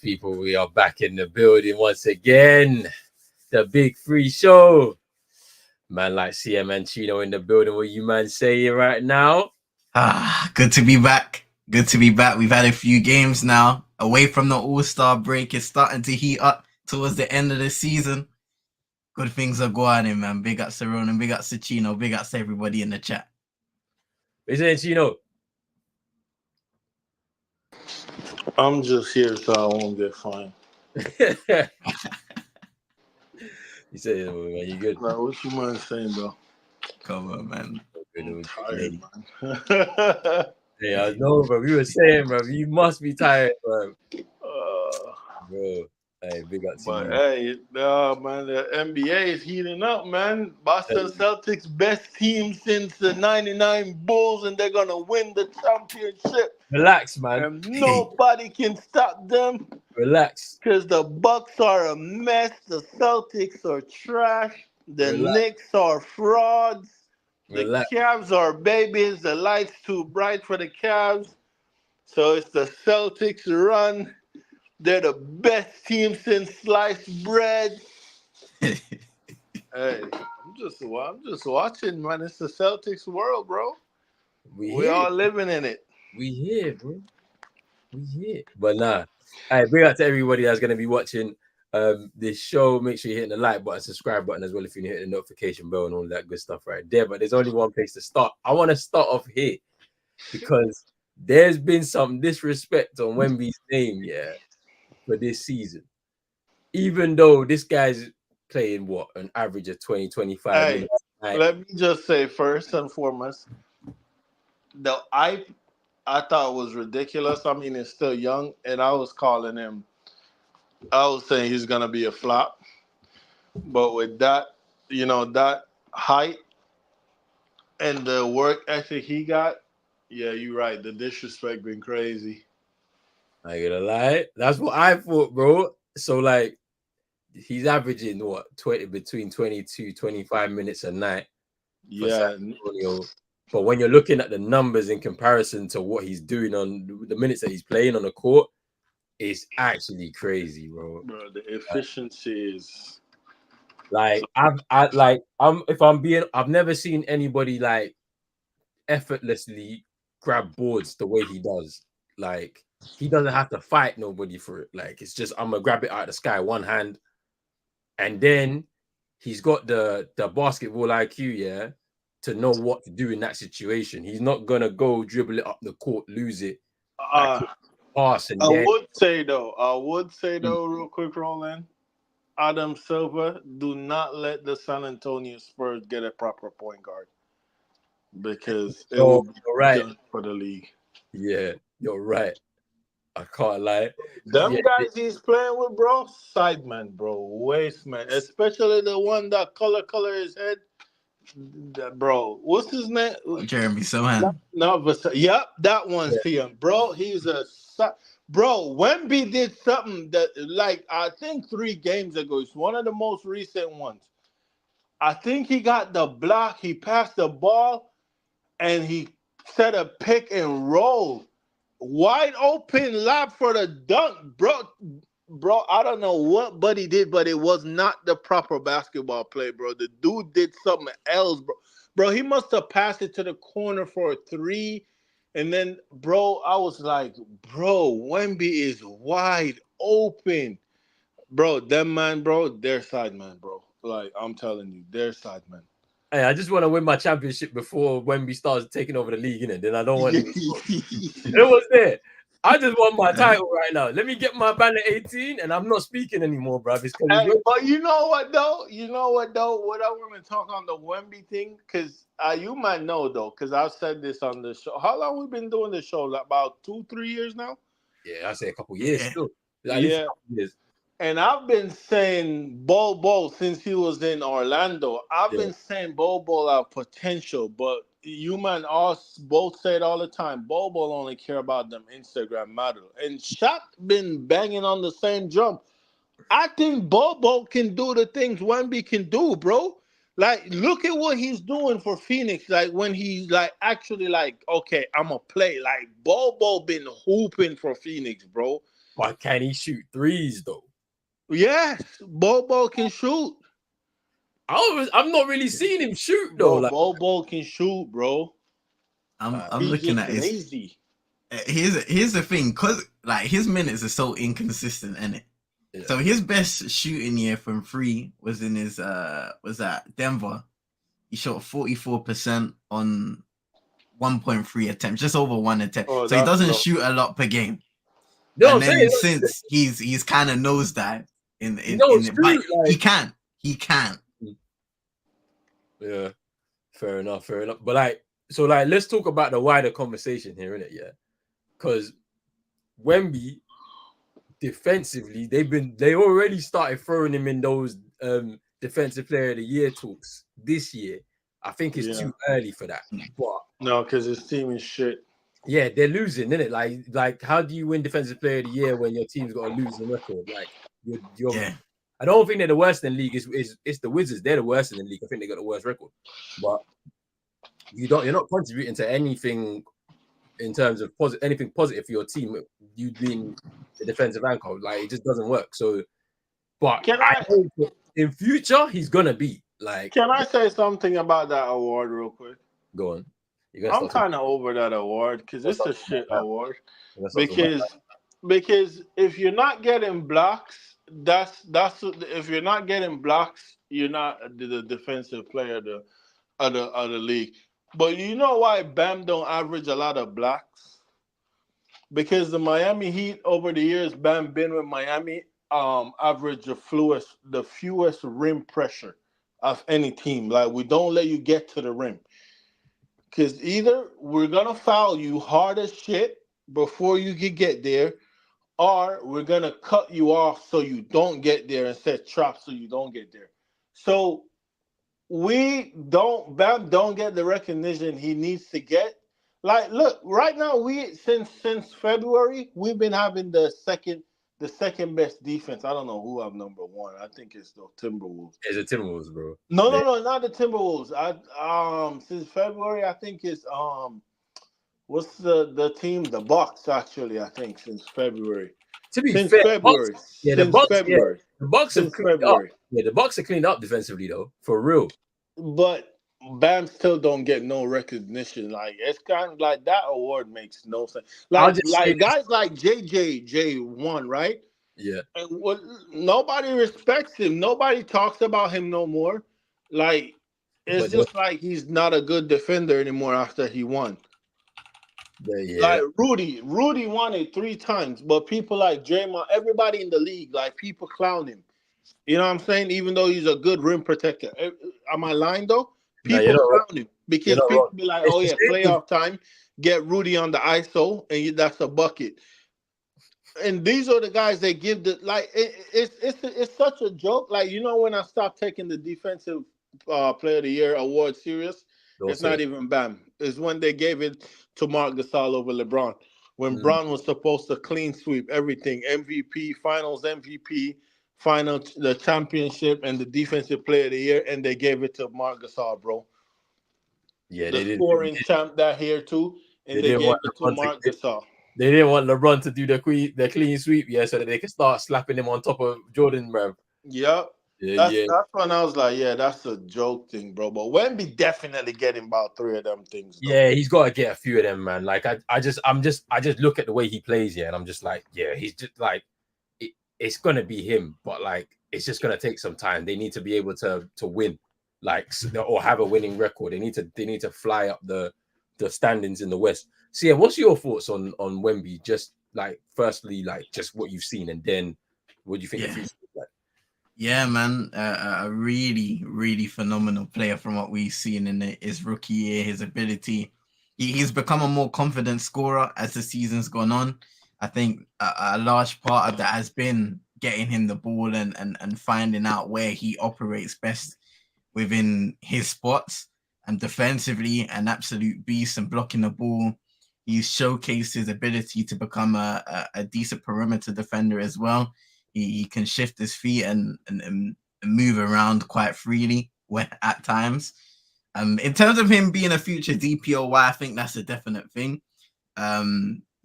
people, we are back in the building once again. The Big Free Show. Man like CM and Chino in the building. What you man saying right now? Good to be back. Good to be back. We've had a few games now. Away from the All-Star break, it's starting to heat up towards the end of the season. Good things are going on, man. Big ups to Ronan, big ups to Chino, big ups to everybody in the chat. What you saying, Chino? I'm just here so I won't get fined. You say, man, you good? Like, what you mind saying, bro? Come on, man. I'm tired, man. Yeah, I know, bro. We were saying, bro, you must be tired, bro. Bro, hey, big up to But you. hey, man, the NBA is heating up, man. Boston Celtics best team since the '99 Bulls, and they're gonna win the championship. Relax, man. And nobody can stop them. Relax. Because the Bucks are a mess, the Celtics are trash, the Knicks are frauds, the Cavs are babies, the light's too bright for the Cavs. So it's the Celtics run. They're the best team since sliced bread. Hey, I'm just watching, man. It's the Celtics world, bro. We all living in it. We here, bro. We here. But nah. All right, bring out to everybody that's going to be watching this show. Make sure you hit the like button, subscribe button as well if you hit the notification bell and all that good stuff right there. But there's only one place to start. I want to start off here because there's been some disrespect on Wemby's name, for this season. Even though this guy's playing an average of 20, 25 minutes. Let me just say first and foremost, I thought it was ridiculous. I mean, it's still young, and I was calling him. I was saying he's gonna be a flop, but with that, that height and the work ethic he got, yeah, you're right. The disrespect been crazy. I ain't gonna lie, that's what I thought, bro. So like, he's averaging between 22, 25 minutes a night. Yeah. But when you're looking at the numbers in comparison to what he's doing on the minutes that he's playing on the court, it's actually crazy, bro. Bro, the efficiency is like I've never seen anybody like effortlessly grab boards the way he does. Like he doesn't have to fight nobody for it. Like it's just I'm gonna grab it out of the sky one hand, and then he's got the basketball IQ, to know what to do in that situation. He's not gonna go dribble it up the court, lose it, pass. And I would say though, real quick, Roland, Adam Silver, do not let the San Antonio Spurs get a proper point guard because it will be done for the league. Yeah, you're right. I can't lie. Them guys he's playing with, bro, sideman, bro, waste man, especially the one that color his head. Bro, what's his name? Jeremy Sohan. Yep, that one's him, bro. He's bro. Wemby did something that, like, I think 3 games ago. It's one of the most recent ones. I think he got the block. He passed the ball, and he set a pick and roll, wide open lap for the dunk, bro. Bro, I don't know what Buddy did, but it was not the proper basketball play, bro. The dude did something else, bro. Bro, he must have passed it to the corner for a 3. And then, bro, I was like, bro, Wemby is wide open. Bro, them man, bro, they're side man, bro. Like, I'm telling you, they're side man. Hey, I just want to win my championship before Wemby starts taking over the league, innit? Then I don't want to. It was there. I just want my title right now. Let me get my band at 18, and I'm not speaking anymore, bro. But you know what, though? What I want to talk on the Wemby thing, because you might know, though, because I've said this on the show. How long we been doing this show? Like about 2-3 years now? Yeah, I say a couple years still. Years. And I've been saying Bobo since he was in Orlando. I've been saying Bobo have potential, but you man both say it all the time. Bobo only care about them Instagram model. And Shaq been banging on the same drum. I think Bobo can do the things Wemby can do, bro. Like, look at what he's doing for Phoenix. Like, when he's, like, actually, like, okay, I'm going to play. Like, Bobo been hooping for Phoenix, bro. But can he shoot threes though? Yes, Bobo can shoot. I'm not really seeing him shoot though. Bro, Like, Bobo can shoot, bro. I'm He's looking just at his. lazy. Here's the thing, cause like his minutes are so inconsistent, innit? yeah. So his best shooting year from three was in his was at Denver. He shot 44% on 1.3 attempts, just over one attempt. Oh, So he that's doesn't low. shoot a lot per game. You know what And I'm saying? then since he's kind of nosedived You don't in but shoot he like. can. Yeah, fair enough. But like, so like, let's talk about the wider conversation here, innit? Yeah, because Wemby defensively, they already started throwing him in those defensive player of the year talks this year. I think it's too early for that. But no, because his team is shit. yeah, they're losing, isn't it? Like how do you win defensive player of the year when your team's got a losing record? Like you're Yeah. I don't think they're the worst in the league. It's the Wizards. They're the worst in the league. I think they got the worst record. But you're not contributing to anything in terms of anything positive for your team. You being the defensive anchor, like it just doesn't work. So, but I hope in future he's gonna be like. Can I say something about that award real quick? Go on. I'm kind of over that award because it's a shit award. Because if you're not getting blocks, that's if you're not getting blocks, you're not the defensive player of the league. But you know why Bam don't average a lot of blocks? Because the Miami Heat over the years, Bam been with Miami, average the fewest rim pressure of any team. Like we don't let you get to the rim. Because either we're going to foul you hard as shit before you can get there, or we're going to cut you off so you don't get there and set traps so you don't get there. So Bam don't get the recognition he needs to get. Like, look, right now, since February, we've been having the second best defense. I don't know who have number one. I think it's the Timberwolves. It's the Timberwolves, bro. No, not the Timberwolves. Since February, I think it's what's the team? The Bucks, actually. I think since February. February. February. The Bucks have cleaned up. Yeah, the Bucks have cleaned up defensively though, for real. But Bam still don't get no recognition. Like it's kind of like that award makes no sense. Like guys like JJ1, right? Yeah. And nobody respects him. Nobody talks about him no more. Like it's just like he's not a good defender anymore after he won. Yeah. Like Rudy won it 3 times, but people like Draymond, everybody in the league, like people clown him. You know what I'm saying? Even though he's a good rim protector. Am I lying though? People clown him because people be like, "Oh yeah, playoff time, get Rudy on the ISO, and that's a bucket." And these are the guys they give the like. It's such a joke. Like when I stopped taking the defensive player of the year award serious, it's not even Bam. It's when they gave it to Marc Gasol over LeBron. When Bron was supposed to clean sweep everything, MVP, Finals MVP, the championship, and the defensive player of the year, and they gave it to Marc Gasol, bro. Yeah, the scoring champ that year too, and they gave it to Marc Gasol. They didn't want LeBron to do the clean sweep, so that they could start slapping him on top of Jordan, bro. Yep. That's when I was like, yeah, that's a joke thing, bro. But Wemby definitely getting about 3 of them things. Though. Yeah, he's got to get a few of them, man. Like I just look at the way he plays, and I'm just like, yeah, he's just like, it's gonna be him, but like, it's just gonna take some time. They need to be able to win, like, or have a winning record. They need to fly up the standings in the West. So yeah, what's your thoughts on Wemby? Just like, firstly, like just what you've seen, and then what do you think the future is like? Yeah, man, a really, really phenomenal player from what we've seen in his rookie year. His ability, he's become a more confident scorer as the season's gone on. I think a large part of that has been getting him the ball and finding out where he operates best within his spots. And defensively, an absolute beast and blocking the ball. He's showcased his ability to become a decent perimeter defender as well. He can shift his feet and move around quite freely at times. In terms of him being a future DPOY, I think that's a definite thing.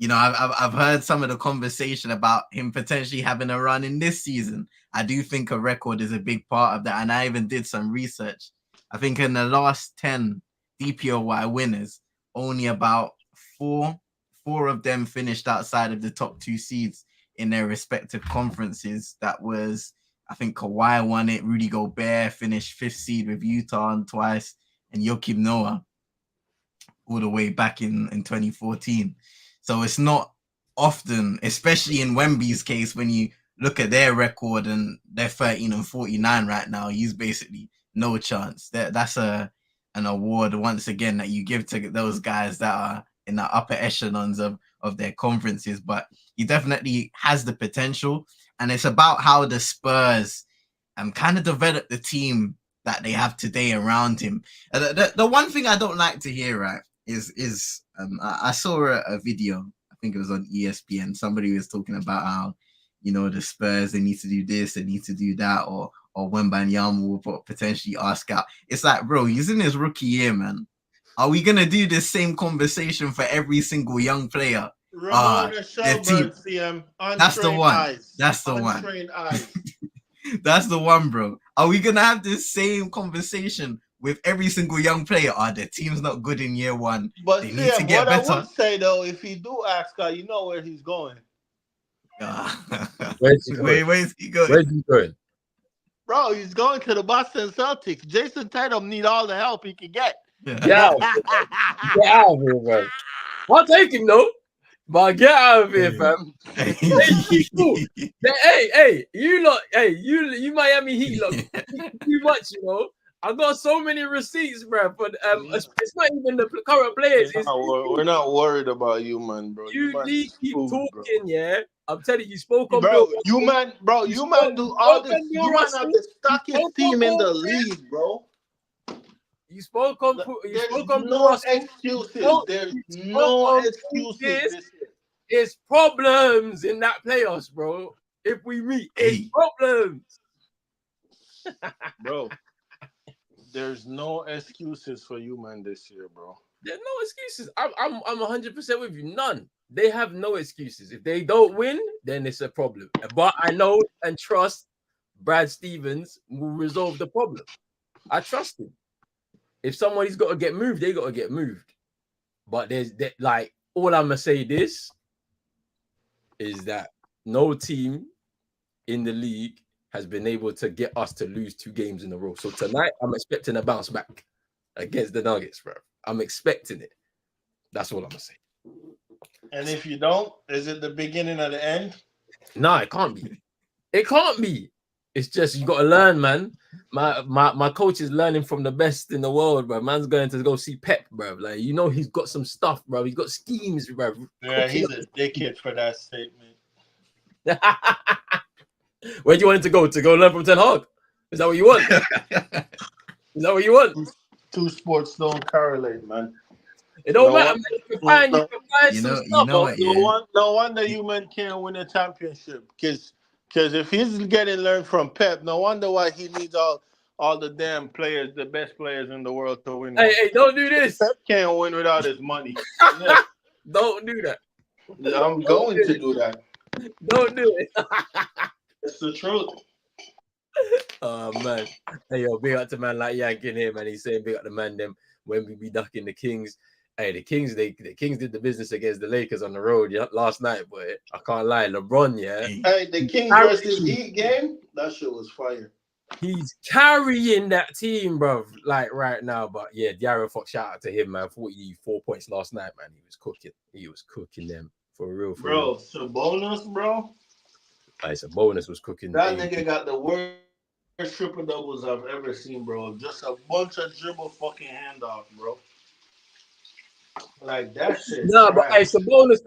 you know, I've heard some of the conversation about him potentially having a run in this season. I do think a record is a big part of that, and I even did some research. I think in the last 10 DPOY winners, only about four of them finished outside of the top 2 seeds in their respective conferences. That was, I think Kawhi won it, Rudy Gobert finished 5th seed with Utah twice, and Joakim Noah all the way back in 2014. So it's not often, especially in Wemby's case, when you look at their record and they're 13-49 right now, he's basically no chance. That's an award once again that you give to those guys that are in the upper echelons of their conferences. But he definitely has the potential, and it's about how the Spurs kind of develop the team that they have today around him. The one thing I don't like to hear, right, is I saw a video, I think it was on ESPN. Somebody was talking about how, you know, the Spurs, they need to do this, they need to do that, or Wembanyama will potentially ask out. It's like, bro, he's in his rookie year, man. Are we gonna do the same conversation for every single young player? Ramona Shelburne, CM. That's the one. Eyes. That's the one. Untrained eyes. That's the one, bro. Are we gonna have this same conversation with every single young player? The team's not good in year one. But they need to get what better. I would say though, if he do ask her, you know where he's going. Where's he going? Where's he going? Where's he going? Bro, he's going to the Boston Celtics. Jason Tatum need all the help he can get. Get out. Get out of here, bro. I'll take him though. But get out of here, fam. Hey, you lot, you Miami Heat lot, too much, you know. I got so many receipts, bro. But it's not even the current players. We're not worried about you, man, bro. You need keep talking, bro. Yeah. I'm telling you, spoke on bro. You man do all this. You man have the stockest team in the league, bro. You spoke on. There's no excuses. There's no excuses. It's problems in that playoffs, bro. If we meet, it's problems, bro. There's no excuses for you, man, this year, bro. There's no excuses. I'm 100% with you. None. They have no excuses. If they don't win, then it's a problem. But I know and trust Brad Stevens will resolve the problem. I trust him. If somebody's got to get moved, they got to get moved. But like, all I'm gonna say this is that no team in the league has been able to get us to lose 2 games in a row. So tonight, I'm expecting a bounce back against the Nuggets, bro. I'm expecting it. That's all I'm gonna say. And if you don't, is it the beginning of the end? No, it can't be. It can't be. It's just you got to learn, man. My coach is learning from the best in the world, bro. Man's going to go see Pep, bro. Like, you know, he's got some stuff, bro. He's got schemes, bro. Yeah, he's a dickhead for that statement. Where do you want him to go? To go learn from Ten Hag? Is that what you want? Is that what you want? 2 sports don't correlate, man. It don't matter, man. You can find some stuff. No wonder you men can't win a championship. Because if he's getting learned from Pep, no wonder why he needs all the damn players, the best players in the world to win. Hey, don't do this. Pep can't win without his money. Don't do that. I'm going to do that. Don't do it. It's the truth. Oh, man. Hey, yo, big up to man like Yank in here, man. He's saying big up to man them when we be ducking the Kings. Hey, the Kings did the business against the Lakers on the road last night, boy. I can't lie. LeBron, yeah. Hey, the Kings versus Heat game, that shit was fire. He's carrying that team, bro, like right now. But yeah, De'Aaron Fox, shout out to him, man. 44 points last night, man. He was cooking. He was cooking them for real. Bro, Sabonis, bro. Hey, Sabonis was cooking. That nigga got the worst triple doubles I've ever seen, bro. Just a bunch of dribble fucking handoff, bro. Like that shit. No, but hey, Sabonis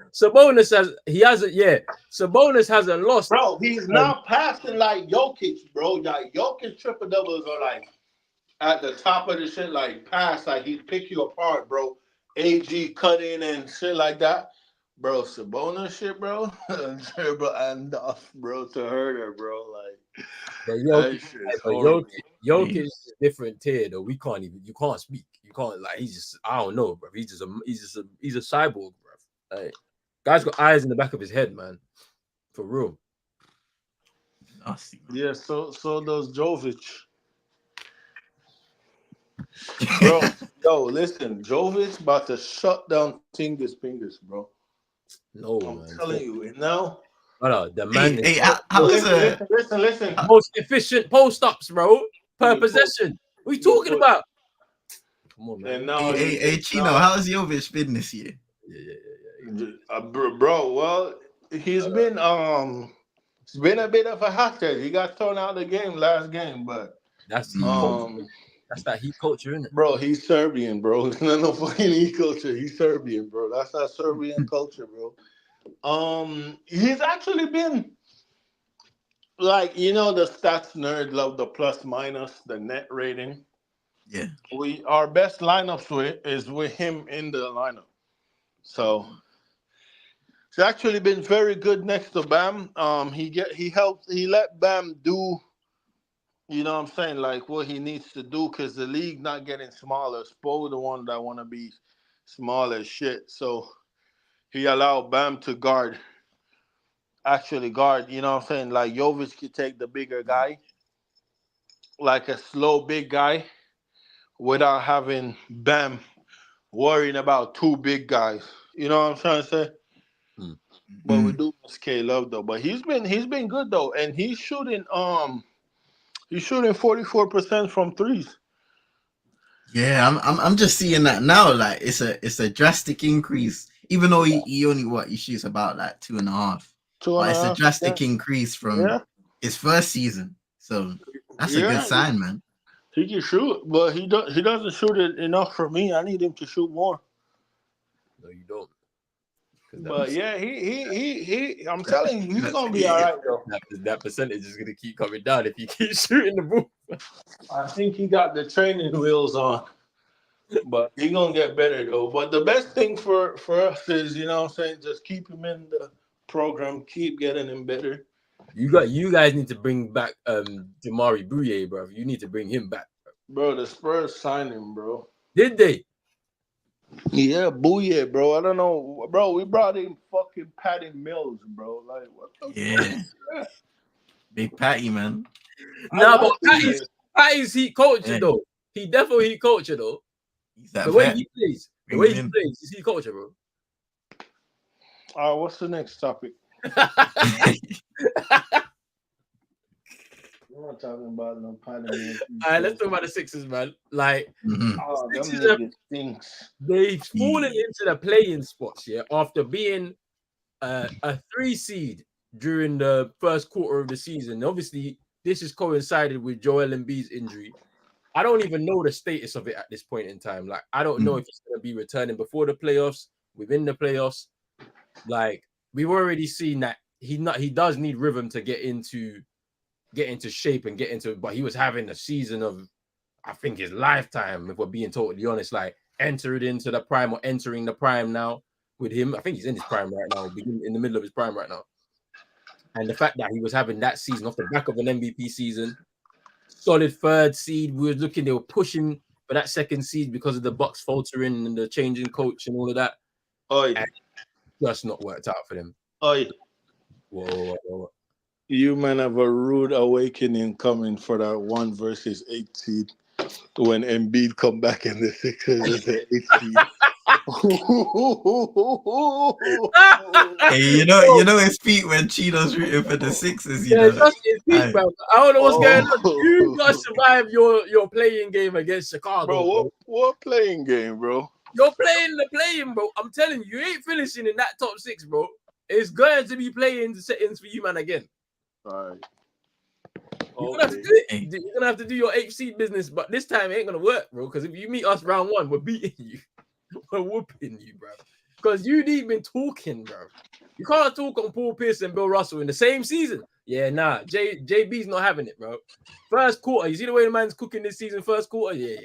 hasn't lost. Bro, he's not passing like Jokic, bro. Like Jokic triple doubles are like at the top of the shit, like pass, like he pick you apart, bro. AG cut in and shit like that. Bro, Sabonis shit, bro. Dribble and off, bro, to hurt her, bro. Like Jokic is a different tier though. You can't speak. You can't, like, he's just, I don't know, bro. He's a cyborg, bro. Like, Guy's got eyes in the back of his head, man. For real. Nasty, man. Yeah, so does Jovic. Bro, yo, listen, Jovic about to shut down Tingus Fingers, bro. No, I'm man. telling you, and now. Brother, the man is how is Listen. most efficient post-ups, bro, per You put- possession. What are you you talking put- about? Come on, man. And now Chino, how's Jovic been this year? Yeah. Bro, well, he's been it's been a bit of a hothead. He got thrown out of the game last game, but That's heat culture. um, That's that heat culture, isn't it? bro, he's Serbian, bro. It's not no fucking E culture. He's Serbian, bro. That's that Serbian culture, bro. He's actually been like, the stats nerd love the plus minus, the net rating. Yeah. Our best lineups is with him in the lineup. So it's actually been very good next to Bam. He let Bam do, what I'm saying, like what he needs to do, because the league not getting smaller. Spo the one that want to be small as shit. So he allowed Bam to guard, you know what I'm saying? Like Jovic could take the bigger guy, like a slow big guy, without having Bam worrying about two big guys. You know what I'm trying to say? But we do miss K Love though. But he's been good though, and he's shooting 44% from threes. Yeah, I'm just seeing that now. Like it's a drastic increase. Even though he only he shoots about like 2.5. Two and But a it's a half. drastic increase from his first season. So that's a good sign, man. He can shoot, but he doesn't shoot it enough for me. I need him to shoot more. No, you don't. But yeah, he I'm telling you, he's gonna be all right though. That percentage is gonna keep coming down if you keep shooting the ball. I think he got the training wheels on. But he's gonna get better though. But the best thing for us is, what I'm saying, just keep him in the program, keep getting him better. You guys need to bring back Jamari Bouye, bro. You need to bring him back. Bro, the Spurs signed him, bro. Did they? Yeah, Booyah, bro. I don't know, bro. We brought in fucking Patty Mills, bro. Like, what the fuck? Big Patty, man. Nah, but Patty's heat culture though. He definitely heat culture though. The way he plays, is heat culture, bro. What's the next topic? We're not talking about no Patty Mills. All right, let's talk about the Sixers, man. Like, them niggas stinks. They've fallen into the playing spots, after being a 3 seed during the first quarter of the season. Obviously, this has coincided with Joel Embiid's injury. I don't even know the status of it at this point in time. Like, I don't know if he's going to be returning before the playoffs, within the playoffs. Like, we've already seen that he does need rhythm to get into shape and but he was having a season of, I think, his lifetime, if we're being totally honest, like entered into the prime or entering the prime now with him. I think he's in his prime right now, in the middle of his prime right now. And the fact that he was having that season off the back of an MVP season, solid 3rd seed. They were pushing for that 2nd seed because of the Bucks faltering and the changing coach and all of that. And just not worked out for them. Whoa. You man have a rude awakening coming for that 1 versus 8 seed when Embiid come back in the Sixers as the 8 seed. Hey, you know his feet when Chino's rooting for the Sixers. Just his feet, bro. I don't know what's going on. You gotta survive your playing game against Chicago, bro. What playing game, bro? You're playing the playing, bro. I'm telling you, you ain't finishing in that top 6, bro. It's going to be playing the settings for you, man, again. All right. You're gonna have to do it. You're gonna have to do your 8th seed business, but this time it ain't gonna work, bro. Because if you meet us round 1, we're beating you. We're whooping you, bro. Because you ain't been talking, bro. You can't talk on Paul Pierce and Bill Russell in the same season. Yeah, nah. JB's not having it, bro. First quarter, you see the way the man's cooking this season. First quarter, yeah.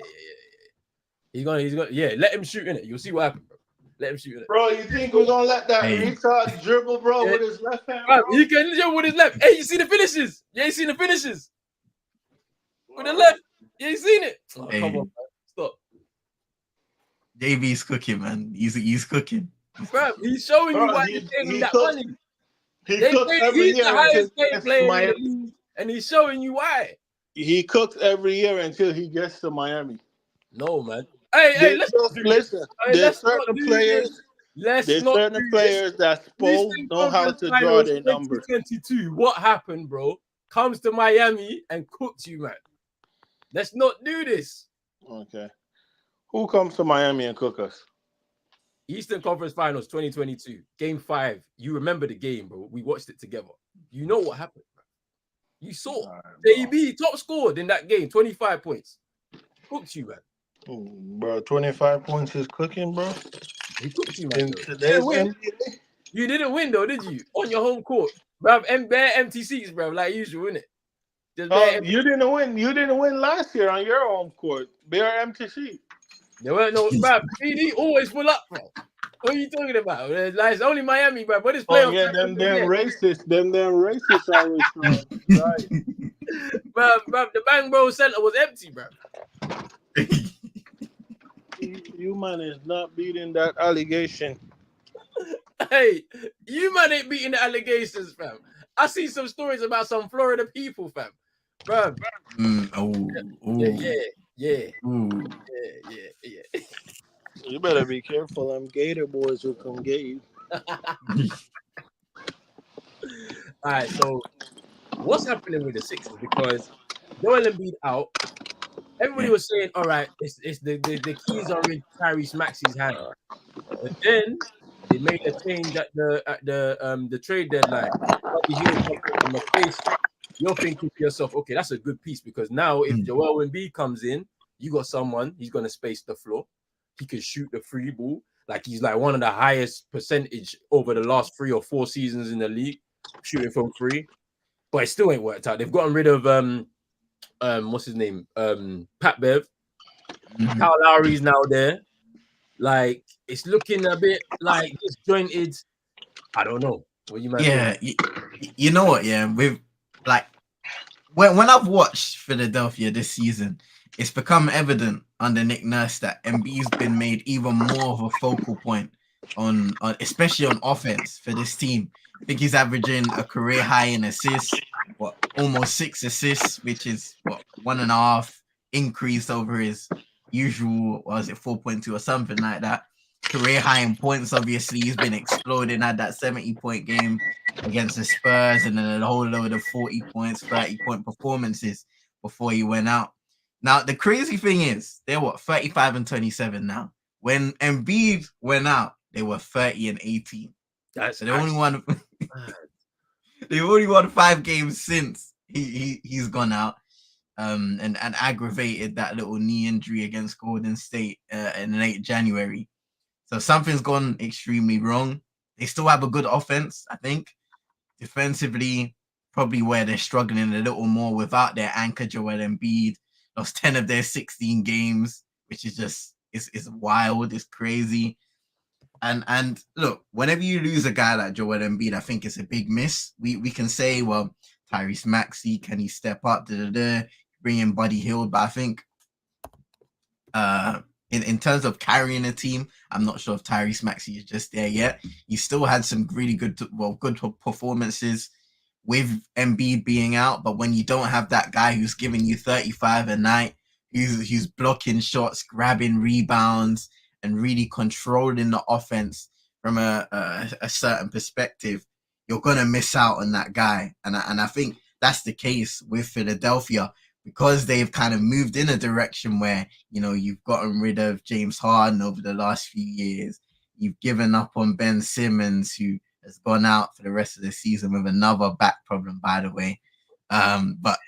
He's gonna, let him shoot in it. You'll see what happens, bro. Let him shoot in it. Bro, you think we're gonna let that retard dribble, bro, with his left hand? Bro? He can dribble with his left. Hey, you see the finishes? Yeah, you seen the finishes? With the left. You ain't seen it. Come on, man. Stop. JB's cooking, man. He's cooking. Bro, he's showing you Bro, why they paid him that money. he cooks every He's the year until highest he paid gets to player in the Miami. league, and he's showing you why. He cooks every year until he gets to Miami. No, man. Hey, let's not do this. Listen. Hey, let's not do this. Let's There's not certain do this. players that Eastern know how Conference to draw Finals their number. 2022. What happened, bro? Comes to Miami and cooks you, man. Let's not do this. Okay. Who comes to Miami and cook us? Eastern Conference Finals 2022, Game 5. You remember the game, bro. We watched it together. You know what happened, bro. You saw. Right, JB top scored in that game, 25 points. Cooked you, man. Bro, 25 points is cooking, bro. He cooked you, man. In today's NBA. You didn't win, though, did you? On your home court. Bro, bare empty seats, bro, like usual, innit? You didn't win. You didn't win last year on your home court. Bare empty seat. There weren't no, bro. BD always full up, bro. What are you talking about? Like, it's only Miami, bro. But it's playoff. Yeah, them racist. Them racist always right. Bro, the Bang Bro Center was empty, bro. You man is not beating that allegation. Hey, you man ain't beating the allegations, fam. I see some stories about some Florida people, fam. Bro. Yeah. You better be careful. Them Gator boys will come get you. All right, so what's happening with the Sixers? Because Joel Embiid out, everybody was saying, all right, it's the keys are in Tyrese Maxey's hand. But then they made a change at the trade deadline. You're thinking to yourself, okay, that's a good piece, because now if Joel Embiid comes in, you got someone, he's gonna space the floor. He can shoot the free ball. Like, he's like one of the highest percentage over the last 3 or 4 seasons in the league, shooting from free. But it still ain't worked out. They've gotten rid of what's his name? Pat Bev. Kyle Lowry's now there. Like, it's looking a bit like disjointed. I don't know. What you might you know what? Yeah, we've like when I've watched Philadelphia this season, it's become evident under Nick Nurse that Embiid's been made even more of a focal point on especially on offense for this team. I think he's averaging a career high in assists, almost 6 assists, which is 1.5 increase over his usual, was it 4.2 or something like that. Career high in points, obviously. He's been exploding, had that 70-point game against the Spurs, and then a whole load of 40 points, 30-point performances before he went out. Now, the crazy thing is, they're 35 and 27 now. When Embiid went out, they were 30 and 18. So they only won 5 games since he's gone out, and aggravated that little knee injury against Golden State in late January. So something's gone extremely wrong. They still have a good offense, I think. Defensively, probably where they're struggling a little more without their anchor Joel Embiid. Lost 10 of their 16 games, which is just it's wild, it's crazy. And look, whenever you lose a guy like Joel Embiid, I think it's a big miss. We can say, well, Tyrese Maxey, can he step up? Bring in Buddy Hield, but I think in terms of carrying a team, I'm not sure if Tyrese Maxey is just there yet. He still had some really good performances with Embiid being out, but when you don't have that guy who's giving you 35 a night, who's blocking shots, grabbing rebounds, and really controlling the offense from a certain perspective, you're gonna miss out on that guy. And I think that's the case with Philadelphia, because they've kind of moved in a direction where, you've gotten rid of James Harden over the last few years. You've given up on Ben Simmons, who has gone out for the rest of the season with another back problem, by the way. But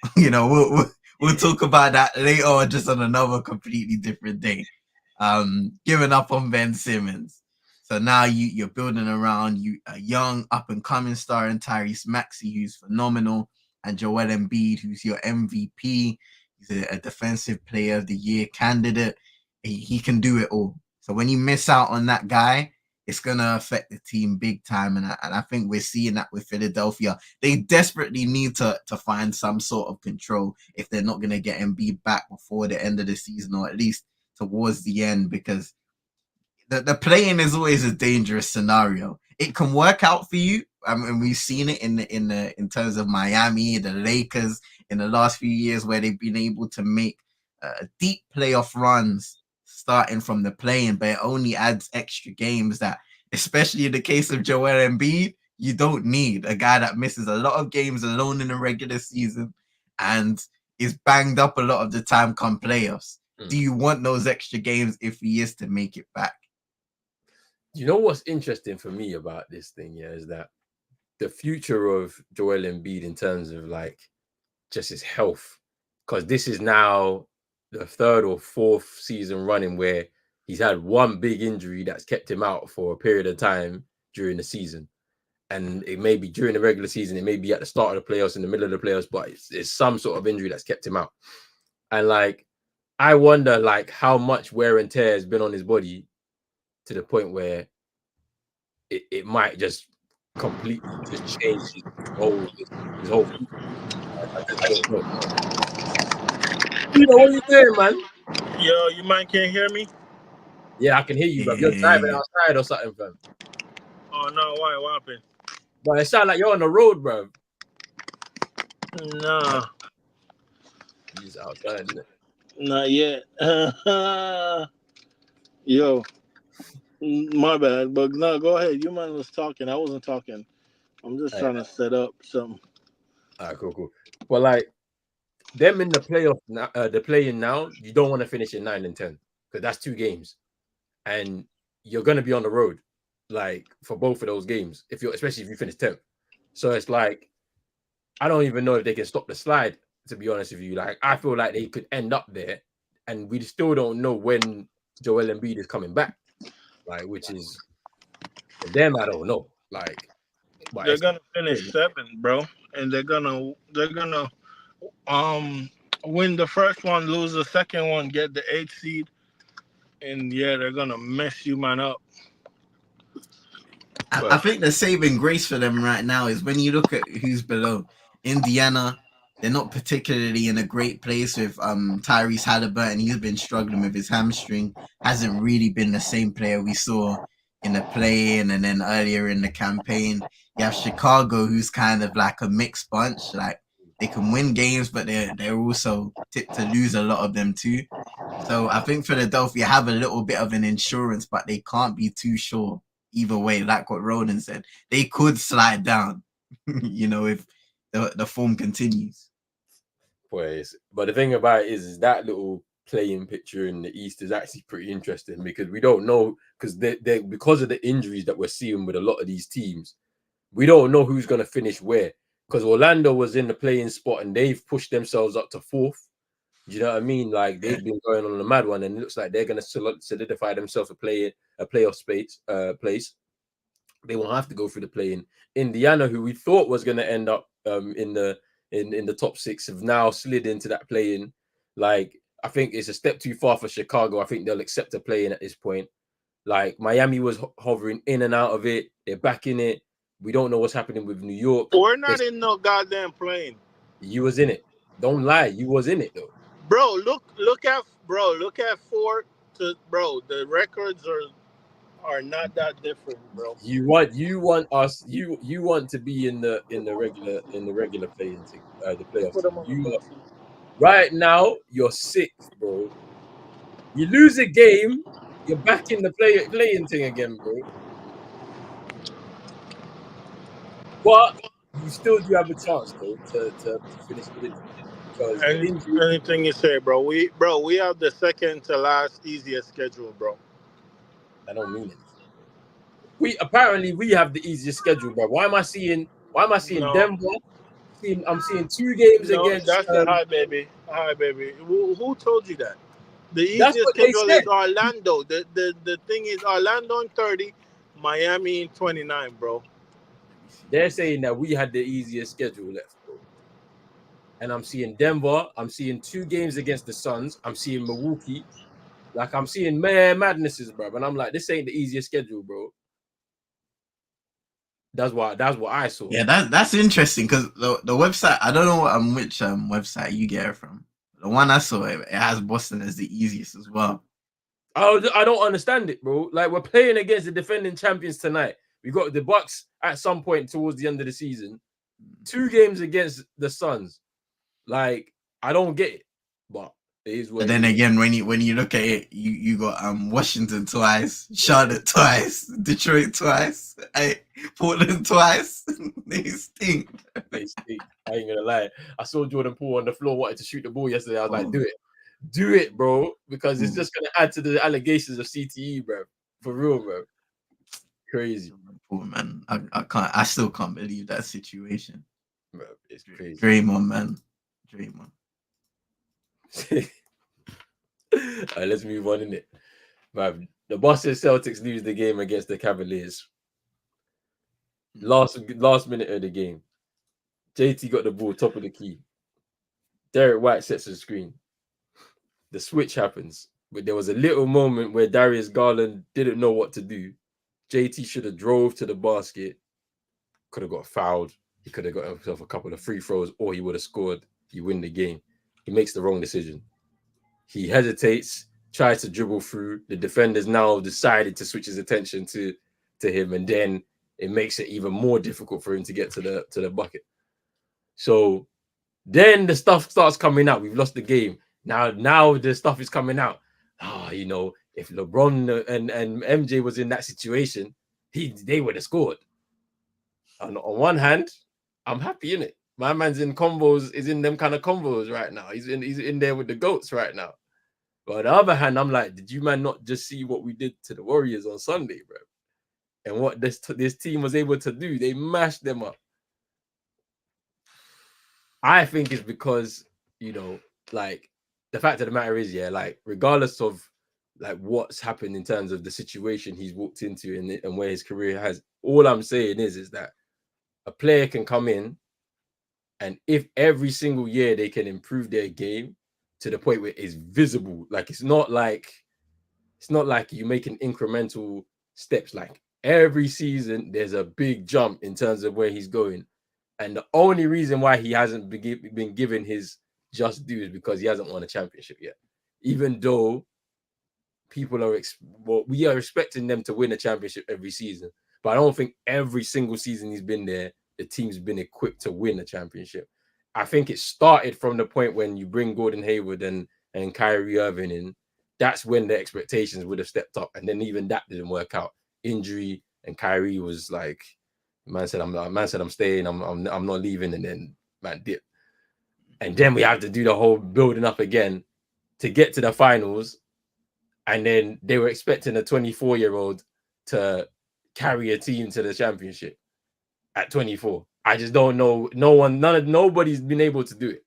we'll talk about that later on, just on another completely different day. Giving up on Ben Simmons. So now you're building around a young up-and-coming star in Tyrese Maxey, who's phenomenal, and Joel Embiid, who's your MVP. He's a defensive player of the year candidate. He can do it all. So when you miss out on that guy, it's going to affect the team big time. And I think we're seeing that with Philadelphia. They desperately need to find some sort of control if they're not going to get Embiid back before the end of the season, or at least towards the end, because the playing is always a dangerous scenario. It can work out for you. I mean, we've seen it in terms of Miami, the Lakers in the last few years where they've been able to make deep playoff runs starting from the playing, but it only adds extra games that, especially in the case of Joel Embiid, you don't need a guy that misses a lot of games alone in the regular season and is banged up a lot of the time come playoffs. Do you want those extra games if he is to make it back? You know what's interesting for me about this thing, yeah, is that the future of Joel Embiid in terms of like just his health, because this is now the third or fourth season running where he's had one big injury that's kept him out for a period of time during the season. And it may be during the regular season, it may be at the start of the playoffs, in the middle of the playoffs, but it's some sort of injury that's kept him out. And like, I wonder like how much wear and tear has been on his body to the point where it might just completely just change his whole future. I just don't know. You know what you doing, man? Yo, you mind can't hear me? Yeah, I can hear you, bro. You're driving outside or something, fam. Oh no, why? What happened? But it sounds like you're on the road, bro. Nah. He's outside, isn't it? Not yet. Yo, my bad. But no, go ahead. You man was talking. I wasn't talking. I'm just trying to set up something. All right, cool. Well, like them in the playoff now, the playing now, you don't want to finish in 9 and 10 because that's 2 games, and you're gonna be on the road, like for both of those games. Especially if you finish 10th, so it's like I don't even know if they can stop the slide. To be honest with you, like I feel like they could end up there, and we still don't know when Joel Embiid is coming back. Like, which is for them, I don't know. Like, they're gonna finish 7th, bro, and they're gonna win the first one, lose the second one, get the 8th seed, and yeah, they're gonna mess you man up. I think the saving grace for them right now is when you look at who's below. Indiana, they're not particularly in a great place with Tyrese Halliburton. He's been struggling with his hamstring. Hasn't really been the same player we saw in the play-in and then earlier in the campaign. You have Chicago, who's kind of like a mixed bunch. Like they can win games, but they're also tipped to lose a lot of them too. So I think Philadelphia have a little bit of an insurance, but they can't be too sure either way. Like what Ronan said, they could slide down, if the form continues. But the thing about it is that little playing picture in the East is actually pretty interesting because we don't know because because of the injuries that we're seeing with a lot of these teams, we don't know who's going to finish where. Because Orlando was in the playing spot and they've pushed themselves up to 4th. Do you know what I mean? Like they've been going on a mad one, and it looks like they're going to solidify themselves a playoff place. They won't have to go through the play-in. Indiana, who we thought was going to end up in the top 6, have now slid into that play-in. Like I think it's a step too far for Chicago. I think they'll accept a play-in at this point. Like Miami was hovering in and out of it. They're back in it. We don't know what's happening with New York. We're not in no goddamn plane. You was in it. Don't lie. You was in it though. Bro, look at 4 to bro. The records are not that different, bro. You want us. You want to be in the regular playing thing, the playoffs. Right now, you're 6th, bro. You lose a game, you're back in the playing thing again, bro. But you still do have a chance though to finish with it. Because anything you say, bro. We have the second to last easiest schedule, bro. I don't mean anything. We have the easiest schedule, bro. Why am I seeing Denver? I'm seeing 2 games against. That's the high, baby. Who told you that? The easiest schedule is Orlando. The thing is Orlando in 30, Miami in 29, bro. They're saying that we had the easiest schedule left, bro. And I'm seeing Denver. I'm seeing 2 games against the Suns. I'm seeing Milwaukee. Like I'm seeing madnesses, bro. And I'm like, this ain't the easiest schedule, bro. That's what I saw. Yeah, that's interesting because the website, I don't know which website you get it from. The one I saw, it has Boston as the easiest as well. I don't understand it, bro. Like, we're playing against the defending champions tonight. We got the Bucks at some point towards the end of the season. 2 games against the Suns. Like, I don't get it, but it is what But it then is. again, when you look at it, you got Washington twice, Charlotte twice, Detroit twice, Portland twice. They stink. They stink. I ain't gonna lie. I saw Jordan Poole on the floor wanted to shoot the ball yesterday. I was like, do it, bro, because it's just gonna add to the allegations of CTE, bro. For real, bro. Crazy. Poor man. I still can't believe that situation. Bro, it's crazy. Draymond, man. Draymond. All right, let's move on, innit? Man, the Boston Celtics lose the game against the Cavaliers. Last minute of the game. JT got the ball top of the key. Derek White sets the screen. The switch happens, but there was a little moment where Darius Garland didn't know what to do. JT should have drove to the basket, could have got fouled. He could have got himself a couple of free throws, or he would have scored. You win the game. He makes the wrong decision. He hesitates, tries to dribble through. The defenders now decided to switch his attention to him, and then it makes it even more difficult for him to get to the bucket. So then the stuff starts coming out. We've lost the game. Now the stuff is coming out. If LeBron and MJ was in that situation, they would have scored. And on one hand, I'm happy in it. My man's in combos, is in them kind of combos right now. He's in there with the GOATs right now. But on the other hand, I'm like, did you man not just see what we did to the Warriors on Sunday, bro? And what this team was able to do? They mashed them up. I think it's because, like, the fact of the matter is, regardless of like what's happened in terms of the situation he's walked into and where his career has, all I'm saying is that a player can come in, and if every single year they can improve their game to the point where it's visible, like it's not like you making incremental steps. Like every season, there's a big jump in terms of where he's going. And the only reason why he hasn't been given his just due is because he hasn't won a championship yet. Even though we are expecting them to win a championship every season. But I don't think every single season he's been there, the team's been equipped to win a championship. I think it started from the point when you bring Gordon Hayward and Kyrie Irving in. That's when the expectations would have stepped up. And then even that didn't work out. Injury, and Kyrie was like, man said I'm staying, I'm not leaving, and then man dip. And then we have to do the whole building up again to get to the finals. And then they were expecting a 24-year-old to carry a team to the championship at 24. I just don't know. Nobody's been able to do it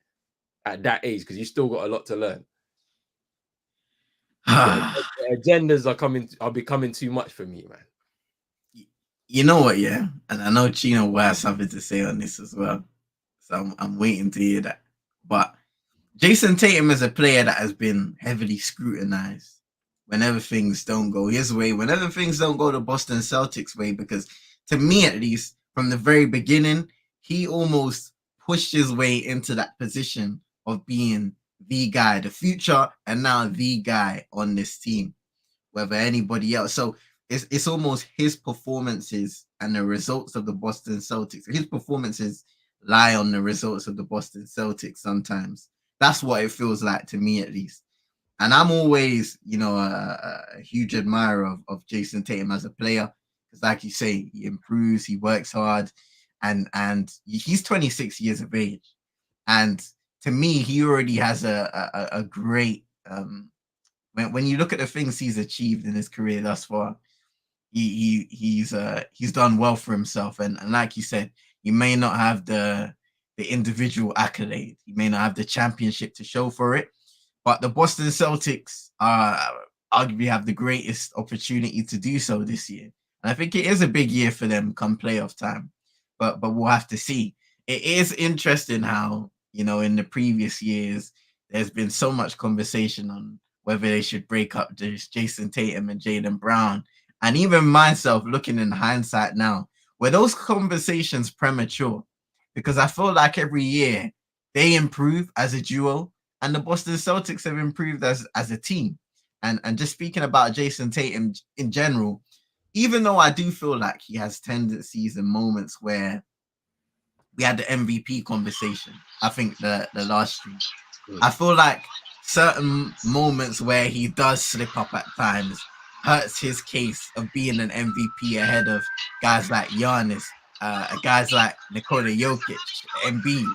at that age because you still got a lot to learn. The agendas are becoming too much for me, man. You know what, yeah? And I know Chino will have something to say on this as well. So I'm waiting to hear that. But Jason Tatum is a player that has been heavily scrutinized whenever things don't go his way, whenever things don't go the Boston Celtics way, because to me, at least, from the very beginning, he almost pushed his way into that position of being the guy, the future, and now the guy on this team, whether anybody else. So it's almost his performances and the results of the Boston Celtics. His performances lie on the results of the Boston Celtics sometimes. That's what it feels like to me, at least. And I'm always, a huge admirer of Jason Tatum as a player. Because like you say, he improves, he works hard, and he's 26 years of age. And to me, he already has a great, when you look at the things he's achieved in his career thus far, he's done well for himself. And like you said, he may not have the individual accolade. He may not have the championship to show for it. But the Boston Celtics arguably have the greatest opportunity to do so this year. And I think it is a big year for them come playoff time. But we'll have to see. It is interesting how, in the previous years, there's been so much conversation on whether they should break up Jason Tatum and Jaylen Brown. And even myself, looking in hindsight now, were those conversations premature? Because I feel like every year they improve as a duo, and the Boston Celtics have improved as a team. And just speaking about Jason Tatum in general, even though I do feel like he has tendencies and moments where we had the MVP conversation, I think the last stream, I feel like certain moments where he does slip up at times hurts his case of being an MVP ahead of guys like Giannis, guys like Nikola Jokic, Embiid.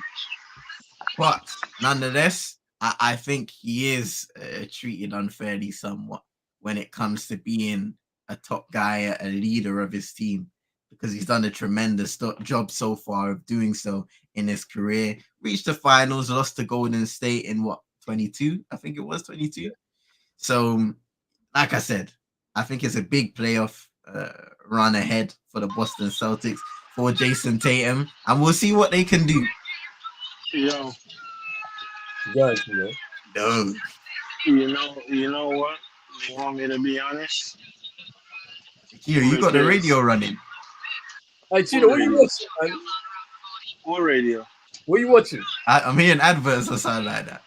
But nonetheless, I think he is treated unfairly somewhat when it comes to being a top guy, a leader of his team, because he's done a tremendous job so far of doing so in his career. Reached the finals, lost to Golden State in what, 22? I think it was 22. Yeah. So, like I said, I think it's a big playoff run ahead for the Boston Celtics for Jason Tatum, and we'll see what they can do. Yo, Guys, man. No. you know what? You want me to be honest? Here, you got the Because radio running. Hey, what Chino, what you radio? watching, man? What radio? What you watching? I'm hearing adverts or something like that.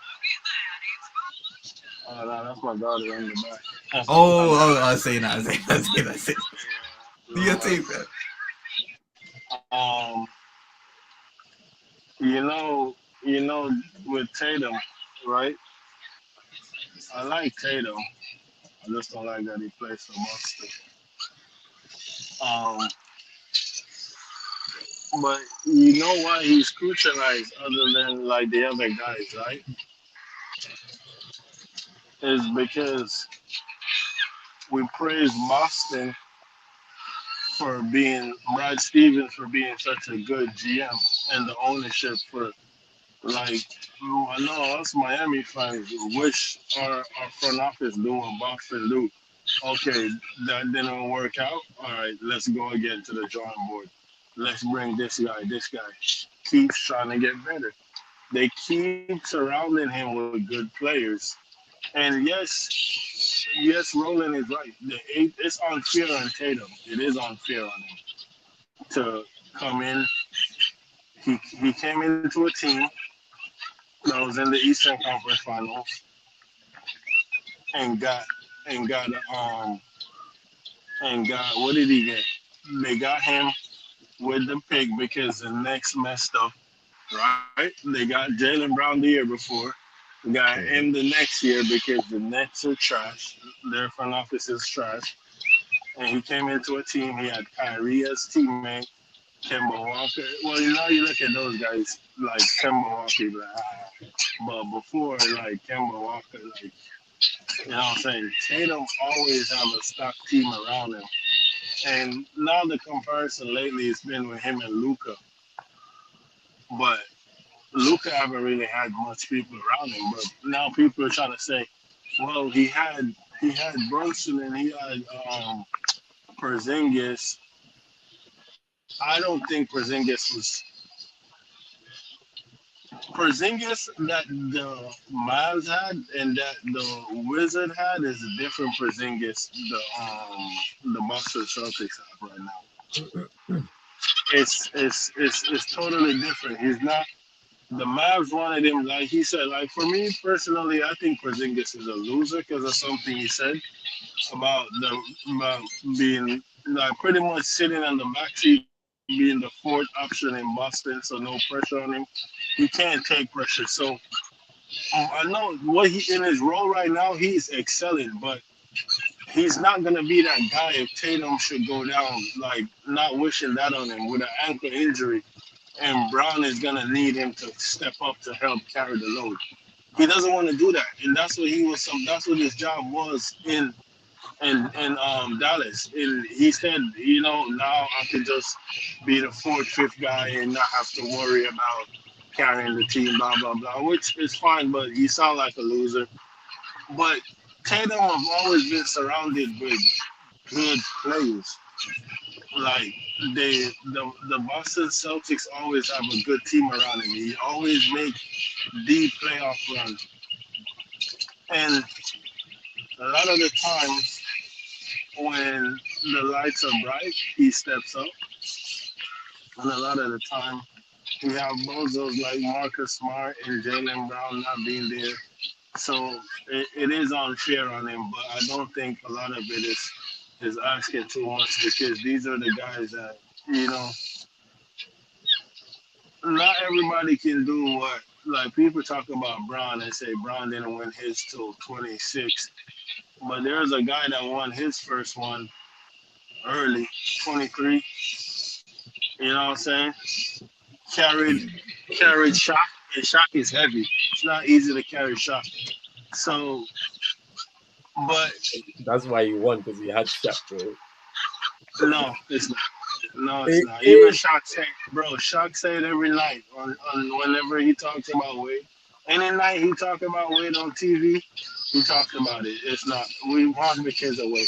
Oh no, that's my daughter in the back. That's Oh, I say that. I say. Do your yeah, tape, man. you know, with Tatum, right? I like Tatum. I just don't like that he plays so much. Um, but you know why he's scrutinized other than like the other guys, right? Is because we praise Boston for being Brad Stevens for being such a good GM and the ownership for like I know us Miami fans wish our front office do what Boston do. Okay, that didn't work out. All right, let's go again to the drawing board. Let's bring this guy. This guy keeps trying to get better. They keep surrounding him with good players. And yes, Roland is right. It's unfair on Tatum. It is unfair on him to come in. He came into a team that was in the Eastern Conference Finals and got and got what did he get? They got him with the pick because the Knicks messed up, right? They got Jalen Brown the year before. Got him the next year because the Nets are trash. Their front office is trash. And he came into a team. He had Kyrie as teammate, Kemba Walker. Well, you look at those guys like Kemba Walker, like, but before like Kemba Walker, like what I'm saying, Tatum always have a stock team around him. And now the comparison lately has been with him and Luca, but Luca haven't really had much people around him. But now people are trying to say, well, he had Brunson and he had Porzingis. I don't think Porzingis that the Mavs had and that the Wizard had is a different Porzingis the Boston Celtics have right now. It's totally different. He's not the Mavs wanted him like he said. Like for me personally, I think Porzingis is a loser because of something he said about about being like pretty much sitting on the backseat, being the fourth option in Boston, so no pressure on him. He can't take pressure. So I know what he in his role right now, he's excelling, but he's not gonna be that guy if Tatum should go down. Like not wishing that on him with an ankle injury, and Brown is gonna need him to step up to help carry the load. He doesn't want to do that, and that's what he was. That's what his job was in Dallas. And he said, now I can just be the fourth, fifth guy and not have to worry about carrying the team, blah blah blah, which is fine. But you sound like a loser. But Tatum have always been surrounded with good players. Like the Boston Celtics always have a good team around him. He always make deep playoff runs, and a lot of the times when the lights are bright, he steps up. And a lot of the time, we have bozos like Marcus Smart and Jalen Brown not being there. So it is unfair on him, but I don't think a lot of it is asking too much because these are the guys that you know. Not everybody can do what like people talk about Brown and say Brown didn't win his till 26, but there's a guy that won his first one early, 23. You know what I'm saying? Carried carried shock, and shock is heavy. It's not easy to carry shock. So, but That's why he won because he had Shaq, bro. no, it's not. No, it's It not. Even is. Shock say, bro, Shock say it every night on whenever he talks about Wade. Any night he talk about Wade on TV, he talks about it. It's not. We won because of Wade.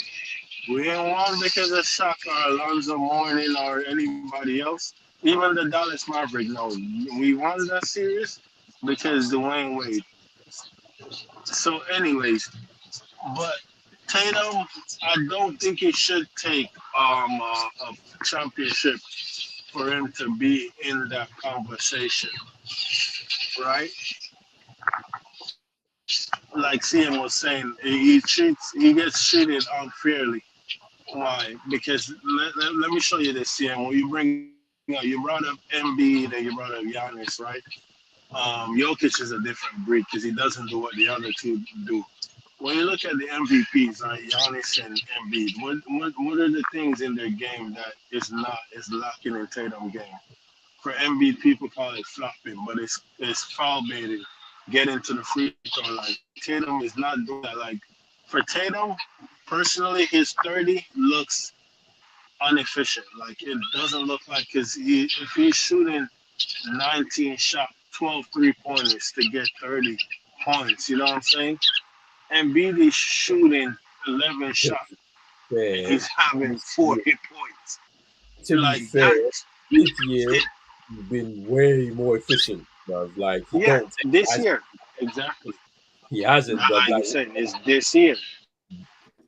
We ain't won because of Shock or Alonzo Mourning or anybody else. Even the Dallas Maverick, no. We won that series because Dwayne Wade. So, anyways, but Tatum, I don't think he should take a championship for him to be in that conversation, right? Like CM was saying, he gets treated unfairly. Why? Because let me show you this, CM. When you bring up, you brought up Embiid and you brought up Giannis, right? Jokic is a different breed because he doesn't do what the other two do. When you look at the MVPs, right, Giannis and Embiid, what are the things in their game that is lacking in Tatum game? For Embiid, people call it flopping, but it's foul baiting, getting to the free throw line. Tatum is not doing that. Like for Tatum, personally, his 30 looks inefficient. Like it doesn't look like because if he's shooting 19 shot, 12 3-pointers to get 30 points, you know what I'm saying? Embiid is shooting 11 shots and Fair. he's having 40 points. To be Like fair, that, this year it, he's been way more efficient, bruv. Like he yeah, don't take this as year. Exactly. he hasn't, bruv. Like you Like, said, it's this year.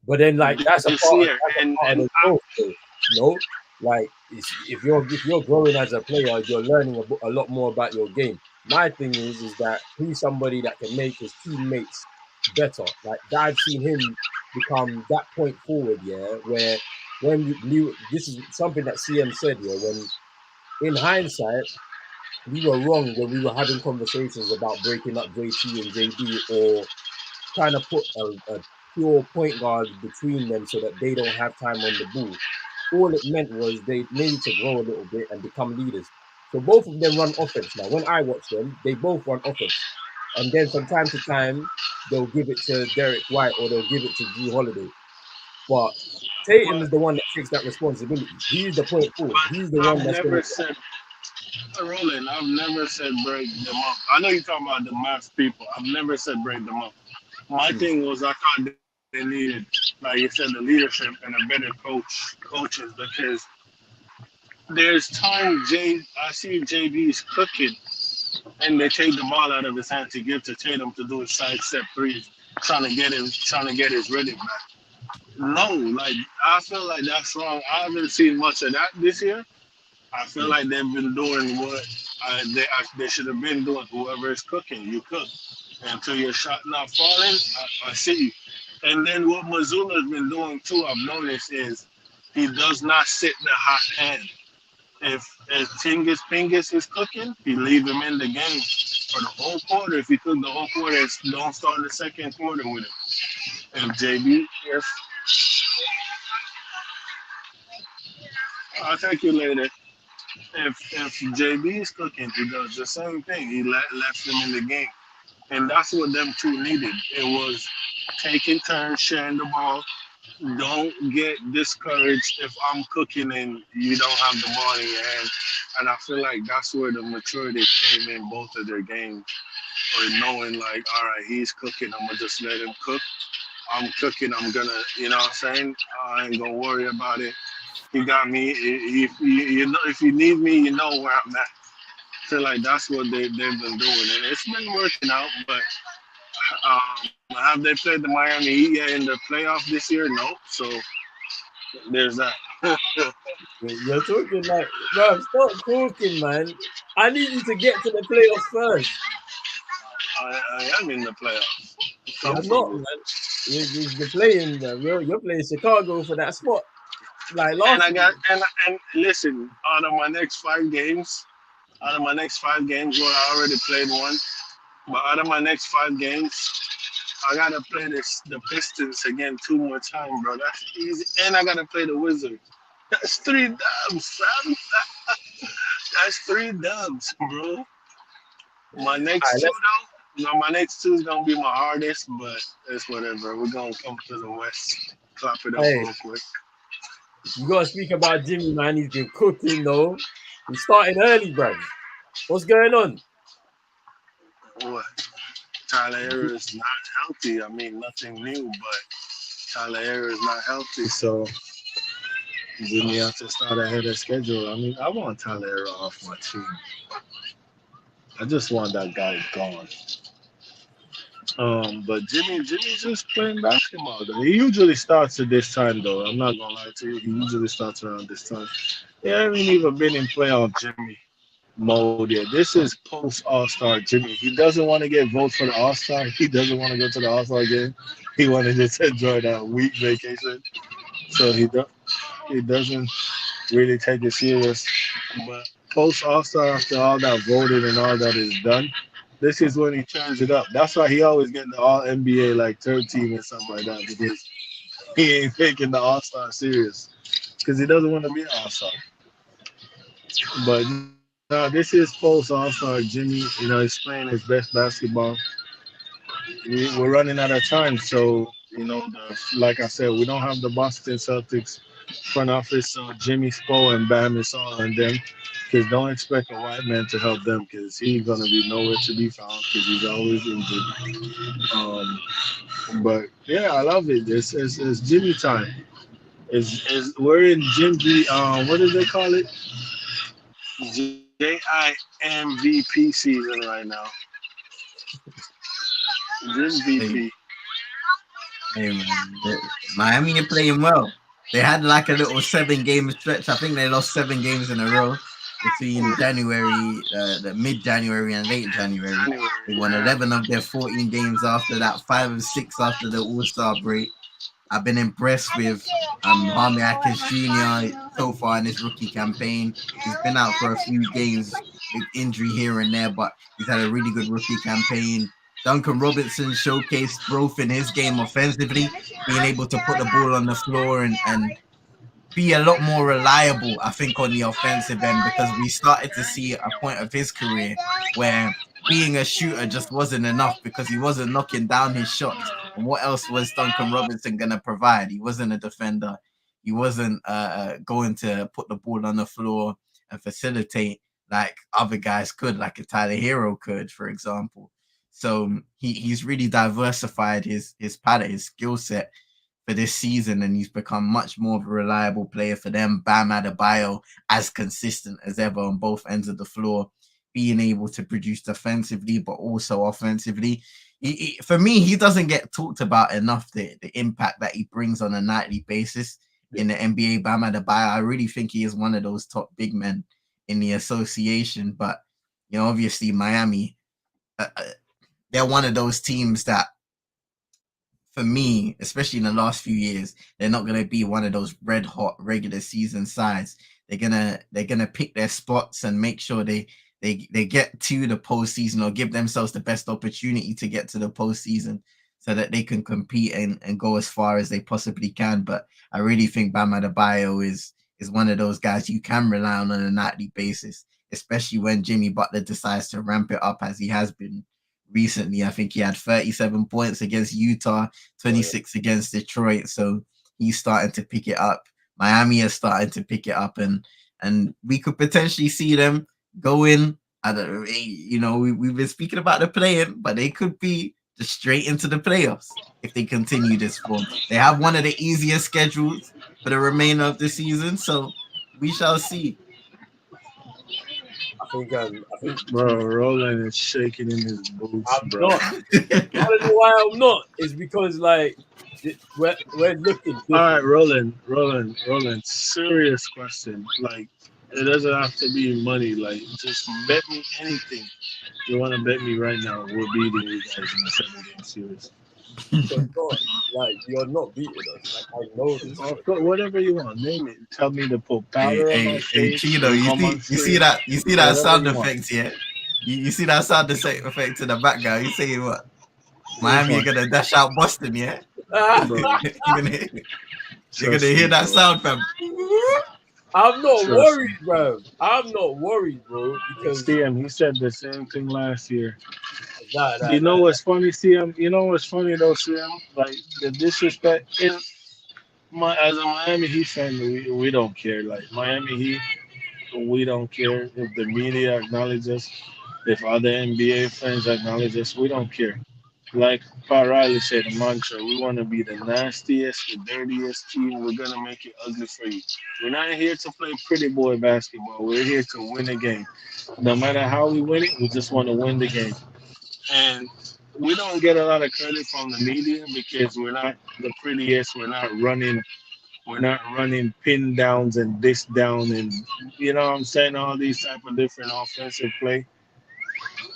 but then like This year. that's a part of And the growth, though. No, like if you're growing as a player, you're learning a lot more about your game. My thing is that he's somebody that can make his teammates better. Like I've seen him become that point forward, yeah, where this is something that CM said, yeah, when in hindsight we were wrong when we were having conversations about breaking up JT and JB or trying to put a pure point guard between them so that they don't have time on the ball. All it meant was they needed to grow a little bit and become leaders. So both of them run offense now. When I watch them, they both run offense. And then from time to time, they'll give it to Derek White or they'll give it to Drew Holiday. But Tatum is but the one that takes that responsibility. He's the point forward. but He's the I've one that's going never to. said Roland, I've never said break them up. I know you're talking about the mass people. I've never said break them up. My thing was I thought they needed, like you said, the leadership and a better coaches because there's time I see JB's cooking and they take the ball out of his hand to give to Tatum to do his side step threes, trying to get his rhythm back. No, like I feel like that's wrong. I haven't seen much of that this year. I feel like they've been doing what they should have been doing. Whoever is cooking, you cook until your shot not falling. I see you. And then what Missoula's been doing too, I've noticed, is he does not sit the hot hand. If Tingus Pingus is cooking, he leave him in the game for the whole quarter. If he cook the whole quarter, don't start the second quarter with him. If JB, if I'll take you later. If JB is cooking, he does the same thing. He left him in the game, and that's what them two needed. It was taking turns, sharing the ball. Don't get discouraged if I'm cooking and you don't have the ball in your hand. And I feel like that's where the maturity came in both of their games, or knowing like, all right, he's cooking. I'm gonna just let him cook. I'm cooking. I'm gonna, you know what I'm saying? I ain't gonna worry about it. He got me. You know, if you need me, you know where I'm at. I feel like that's what they've been doing, and it's been working out. But have they played the Miami Heat yet in the playoff this year? No. So there's that. You're talking like, bro, stop talking, man. I need you to get to the playoffs first. I am in the playoffs. You're not, man. You're playing. You're playing Chicago for that spot. Like And last I got season. and listen, out of my next 5 games, well, I already played one, but out of my next 5 games, I gotta play the Pistons again 2 more times, bro. That's easy, and I gotta play the Wizards. That's 3 dubs, fam. That's 3 dubs, bro. My next two though, no, my next two is gonna be my hardest, but it's whatever. We're gonna come to the West, clap it up Hey, real quick. you gotta speak about Jimmy, man. He's been cooking though. He's starting early, bruv. What's going on? What? Tyler Hero is not healthy. I mean, nothing new, but Tyler Hero is not healthy, so Jimmy has to start ahead of schedule. I mean, I want Tyler Hero off my team. I just want that guy gone. But Jimmy's just playing basketball. Though. He usually starts at this time, though. I'm not gonna lie to you. He usually starts around this time. He haven't even been in playoff Jimmy mode yet. This is post All Star Jimmy. He doesn't want to get votes for the All Star. He doesn't want to go to the All Star game. He wanted to just enjoy that week vacation. So he doesn't really take it serious. But post All Star, after all that voted and all that is done, this is when he turns it up. That's why he always getting the All NBA like third team and stuff like that because he ain't taking the All Star serious because he doesn't want to be an All Star. But no, this is post All Star Jimmy. He's playing his best basketball. We're running out of time, so like I said, we don't have the Boston Celtics front office, so Jimmy Spo and Bam is all on them. Because don't expect a white man to help them, because he's gonna be nowhere to be found, because he's always injured. But yeah, I love it. It's Jimmy time. We're in Jimmy. What do they call it? JIMVP season right now. Jim VP. Hey man, Miami are playing well. They had like a little 7-game stretch. I think they lost 7 games in a row between January, the mid-January and late January. They won 11 of their 14 games after that, 5 of 6 after the All-Star break. I've been impressed with Jaime Atkins Jr. so far in his rookie campaign. He's been out for a few games with injury here and there, but he's had a really good rookie campaign. Duncan Robinson showcased growth in his game offensively, being able to put the ball on the floor and be a lot more reliable, I think, on the offensive end, because we started to see a point of his career where being a shooter just wasn't enough because he wasn't knocking down his shots. And what else was Duncan Robinson going to provide? He wasn't a defender. He wasn't going to put the ball on the floor and facilitate like other guys could, like a Tyler Hero could, for example. So he's really diversified his palette, his skill set for this season, and he's become much more of a reliable player for them. Bam Adebayo, as consistent as ever on both ends of the floor, being able to produce defensively, but also offensively. For me, he doesn't get talked about enough, the impact that he brings on a nightly basis in the NBA. Bam Adebayo, I really think he is one of those top big men in the association. But, obviously Miami, they're one of those teams that, for me, especially in the last few years, they're not going to be one of those red hot regular season sides. They're gonna pick their spots and make sure they get to the postseason, or give themselves the best opportunity to get to the postseason so that they can compete and go as far as they possibly can. But I really think Bam Adebayo is one of those guys you can rely on a nightly basis, especially when Jimmy Butler decides to ramp it up as he has been recently. I think he had 37 points against Utah, 26 against Detroit. So he's starting to pick it up. Miami is starting to pick it up, and we could potentially see them go in. I don't know, we've been speaking about the play-in, but they could be just straight into the playoffs if they continue this form. They have one of the easiest schedules for the remainder of the season, so we shall see. I think Bro, Roland is shaking in his boots, I'm bro. not. I don't know why I'm not. It's because we're looking All different. right, Roland. Serious question. Like, It doesn't have to be money. Like, just bet me anything. You want to bet me right now? We're beating you guys in the 7 game series. You're not you're not beating us. Like I know this Or already. whatever you want, name it. Tell me to put Hey, powder on my hey, face. Chino, We come on screen. you see that Whatever sound you want. effect, yeah? You see that sound effect in the background. You saying what? Which Miami are one, gonna dash out Boston, yeah? bro? you're gonna you're gonna Trust hear me, that bro. sound, fam. I'm not Trust worried, me. bro. I'm not worried, bro, because CM, he said the same thing last year. nah, nah, You know nah. what's funny, CM? You know what's funny though, CM? Like the disrespect in as a Miami Heat fan, we don't care. Like Miami Heat, we don't care if the media acknowledges, if other NBA fans acknowledge us, we don't care. Like Pat Riley said, the mantra, we want to be the nastiest, the dirtiest team. We're going to make it ugly for you. We're not here to play pretty boy basketball. We're here to win a game. No matter how we win it, we just want to win the game. And we don't get a lot of credit from the media because we're not the prettiest. We're not running pin downs and this down and you know what I'm saying, all these type of different offensive play.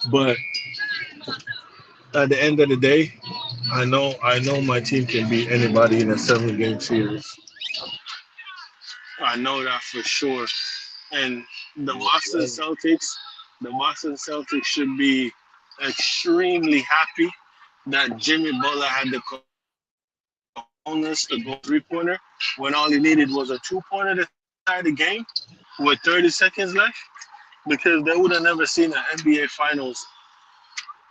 But at the end of the day, I know my team can beat anybody in a 7 game series. I know that for sure. And the Boston Yeah, Celtics, the Boston Celtics should be extremely happy that Jimmy Butler had the cojones to go 3 pointer when all he needed was a 2 pointer to tie the game with 30 seconds left because they would have never seen an NBA Finals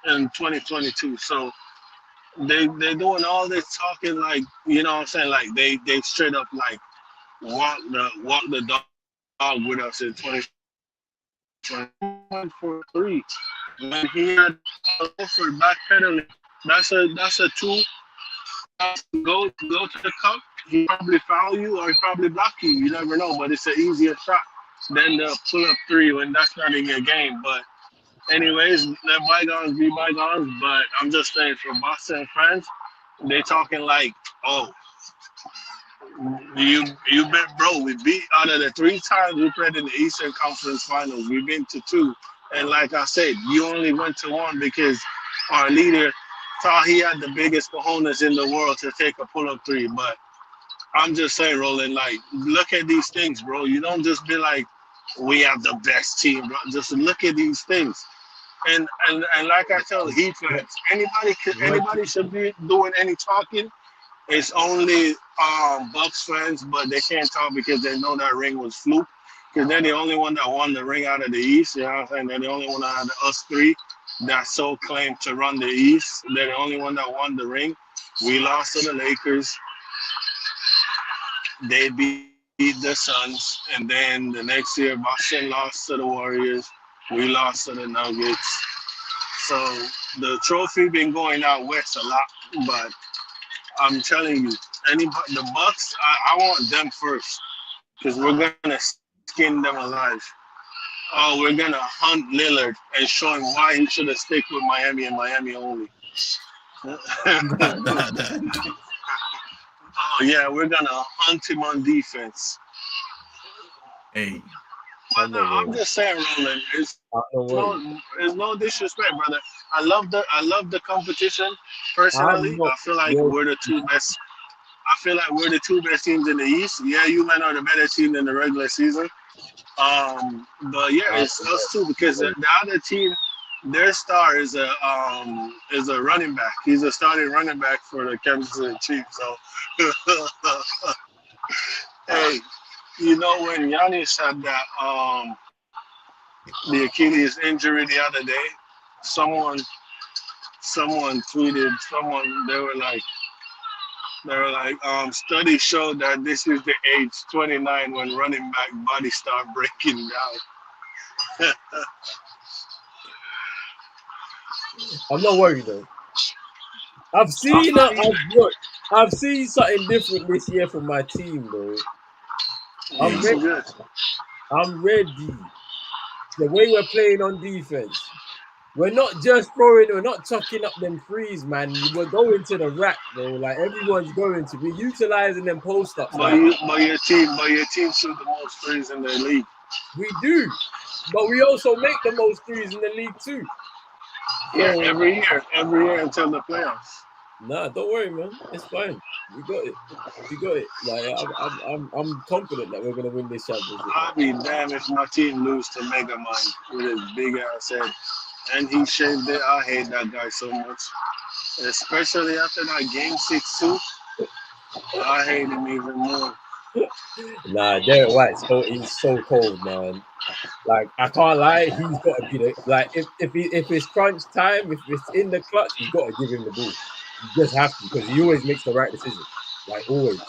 in 2022. So they're doing all this talking like you know what I'm saying like they straight up like walk the dog with us in 2020 for three when he had for backpedaling. That's a two go to the cup. He probably foul you or he probably block you. You never know, but it's an easier shot than the pull up three when that's not in your game. But anyways, let bygones be bygones. But I'm just saying for Boston fans, they talking like, oh, you been bro. We beat out of the 3 times we played in the Eastern Conference Finals. We've been to 2, and like I said, you only went to 1 because our leader thought he had the biggest cojones in the world to take a pull up three. But I'm just saying, Roland, like look at these things, bro. You don't just be like, we have the best team, bro. Just look at these things. And like I tell Heat fans, man. anybody should be doing any talking. It's only Bucks fans, but they can't talk because they know that ring was fluke. Because they're the only one that won the ring out of the East. You know what I'm saying? They're the only one out of us three that so claimed to run the East. They're the only one that won the ring. We lost to the Lakers. They beat the Suns. And then the next year, Boston lost to the Warriors. We lost to the Nuggets. So the trophy been going out west a lot, but I'm telling you, anybody, the Bucks, I want them first because we're gonna skin them alive. Oh, we're gonna hunt Lillard and show him why he should have stick with Miami and Miami only. Oh yeah, we're gonna hunt him on defense. Hey, I'm not I'm worried. just saying, Roland, I'm not worried. it's no disrespect, brother. I love the competition. I'm Personally, not I feel like worried. we're the 2 best. I feel like we're the 2 best teams in the East. Yeah, you men are the better team in the regular season. But yeah, I'm it's us too because the other team, their star is a running back. He's a starting running back for the Kansas City Chiefs. So, hey, you know when Giannis had that the Achilles injury the other day, someone someone tweeted someone they were like studies show that this is the age 29 when running back bodies start breaking down. I'm not worried though. I've I'm seen not either. I've seen something different this year from my team though. I'm hey, What's ready. good? I'm ready. The way we're playing on defense. We're not just throwing, we're not chucking up them threes, man. We're going to the rack, bro. Like everyone's going to be utilizing them post ups. Like But your team shoot the most threes in the league. We do, but we also make the most threes in the league too. Yeah, So every year until the playoffs. nah, don't worry, man. It's fine. We got it. We got it. Like I'm confident that we're gonna win this championship. I'll be damned if my team lose to Mega Man with his big ass head. And he shaved it. I hate that guy so much. Especially after that game 6 too. I hate him even more. Nah, Derek White's he's so cold, man. Like I can't lie, he's got to be the like if it's crunch time, if it's in the clutch, you got to give him the ball. You just have to because he always makes the right decision, like always.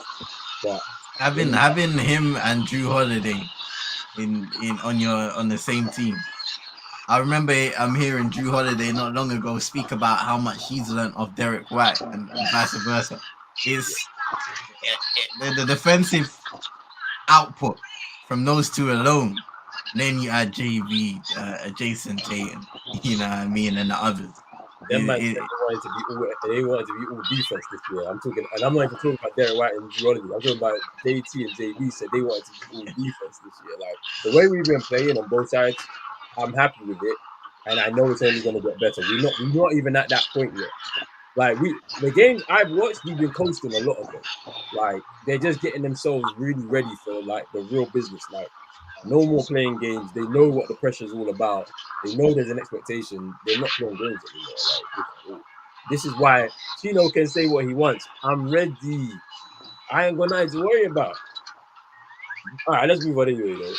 But having him and Drew Holiday in on the same team. I remember I'm hearing Drew Holiday not long ago speak about how much he's learned of Derek White and vice versa. Is the defensive output from those two alone. And then you add JV, Jason Tatum, you know what I mean, and the others. them man said they wanted to be all defense this year. I'm talking, and I'm not even talking about Derek White and Drew Holiday. I'm talking about JT and JB said they wanted to be all defense this year. Like the way we've been playing on both sides, I'm happy with it, and I know it's only going to get better. We're not even at that point yet. Like the games I've watched, we've been coasting a lot of them. Like they're just getting themselves really ready for like the real business. Like no more playing games. They know what the pressure is all about. They know there's an expectation. They're not playing games anymore. Like this is why Chino can say what he wants. I'm ready. I ain't got nothing to worry about. All right, let's move on anyway though.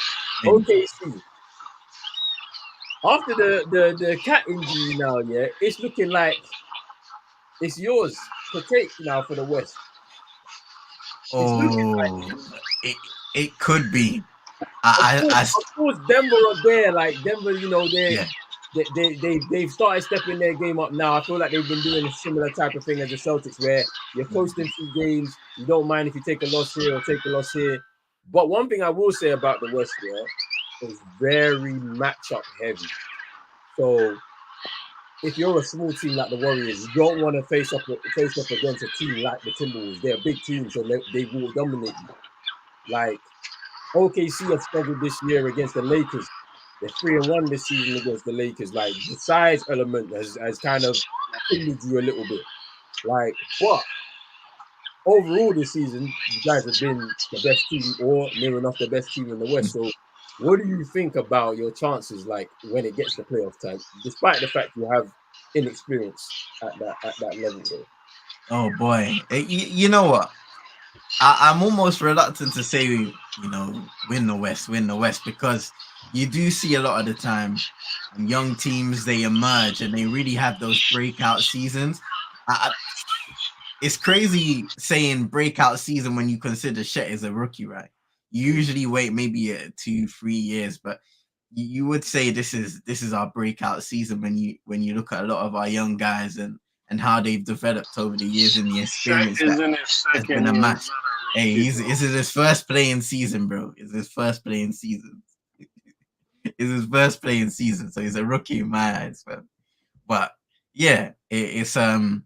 OKC. After the cat injury now, yeah, it's looking like it's yours to take now for the West. It could be. Of course, Denver are there. Like Denver, you know, they've started stepping their game up now. I feel like they've been doing a similar type of thing as the Celtics, where you're coasting through games. You don't mind if you take a loss here or take a loss here. But one thing I will say about the West, yeah, is very matchup heavy. So if you're a small team like the Warriors, you don't want to face up against a team like the Timberwolves. They're a big team, so they will dominate you. Like OKC have struggled this year against the Lakers. They're 3-1 this season against the Lakers. Like the size element has kind of hindered you a little bit. Like, but overall this season, you guys have been the best team or near enough the best team in the West. So what do you think about your chances like when it gets to playoff time, despite the fact you have inexperience at that level though? Oh boy. You know what? I'm almost reluctant to say, you know, win the West, because you do see a lot of the time young teams, they emerge and they really have those breakout seasons. It's crazy saying breakout season when you consider Shet is a rookie, right? You usually wait maybe 2-3 years, but you would say this is our breakout season when you look at a lot of our young guys and how they've developed over the years and the experience that has been a match. Hey, this is his first playing season, bro. It's his first playing season. It's his first playing season, so he's a rookie in my eyes, man. But yeah, it's I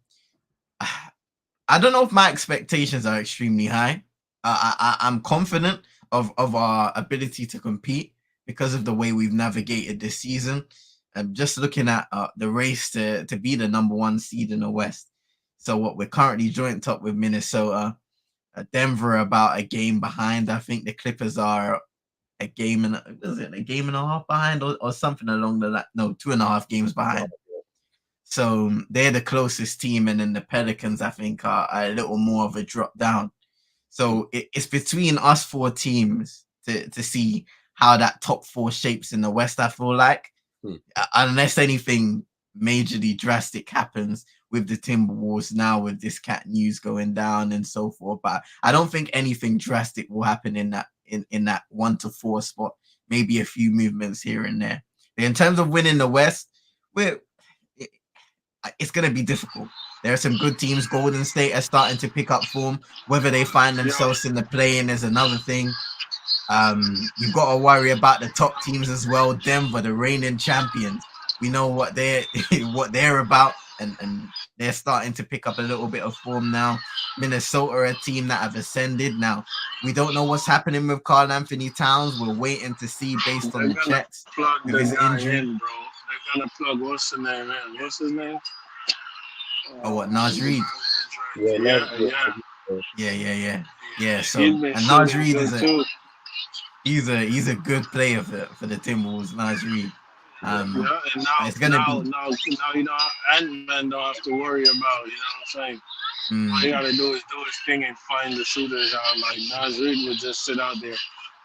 don't know if my expectations are extremely high. I'm confident of our ability to compete because of the way we've navigated this season. I'm just looking at the race to be the number 1 seed in the West. So what we're currently joint top with Minnesota, Denver about a game behind. I think the Clippers are a game and a half behind or something along the line. No, 2.5 games behind. So they're the closest team, and then the Pelicans, I think, are a little more of a drop down. So it's between us 4 teams to see how that top 4 shapes in the West, I feel like. Unless anything majorly drastic happens with the Timberwolves now with this cat news going down and so forth. But I don't think anything drastic will happen in that 1 to 4 spot. Maybe a few movements here and there. In terms of winning the West, it's going to be difficult. There are some good teams. Golden State are starting to pick up form. Whether they find themselves in the play-in is another thing. You've got to worry about the top teams as well. Denver, the reigning champions. We know what they're about. and they're starting to pick up a little bit of form now. Minnesota are a team that have ascended. Now, we don't know what's happening with Karl Anthony Towns. We're waiting to see based on They're the gonna checks plug with the his guy injury. in, bro. They're gonna plug what's the name in? What's his name? Or what, Naj Reid? Yeah, no, Yeah. So, He's been and Naj shooting Reid good is too. he's a good player for the Timberwolves, Naj Reid. Yeah, and It's gonna now, be you know, Ant-Man don't have to worry about, you know what I'm saying? All he gotta do is do his thing and find the shooters out. Like Nas Reed would just sit out there.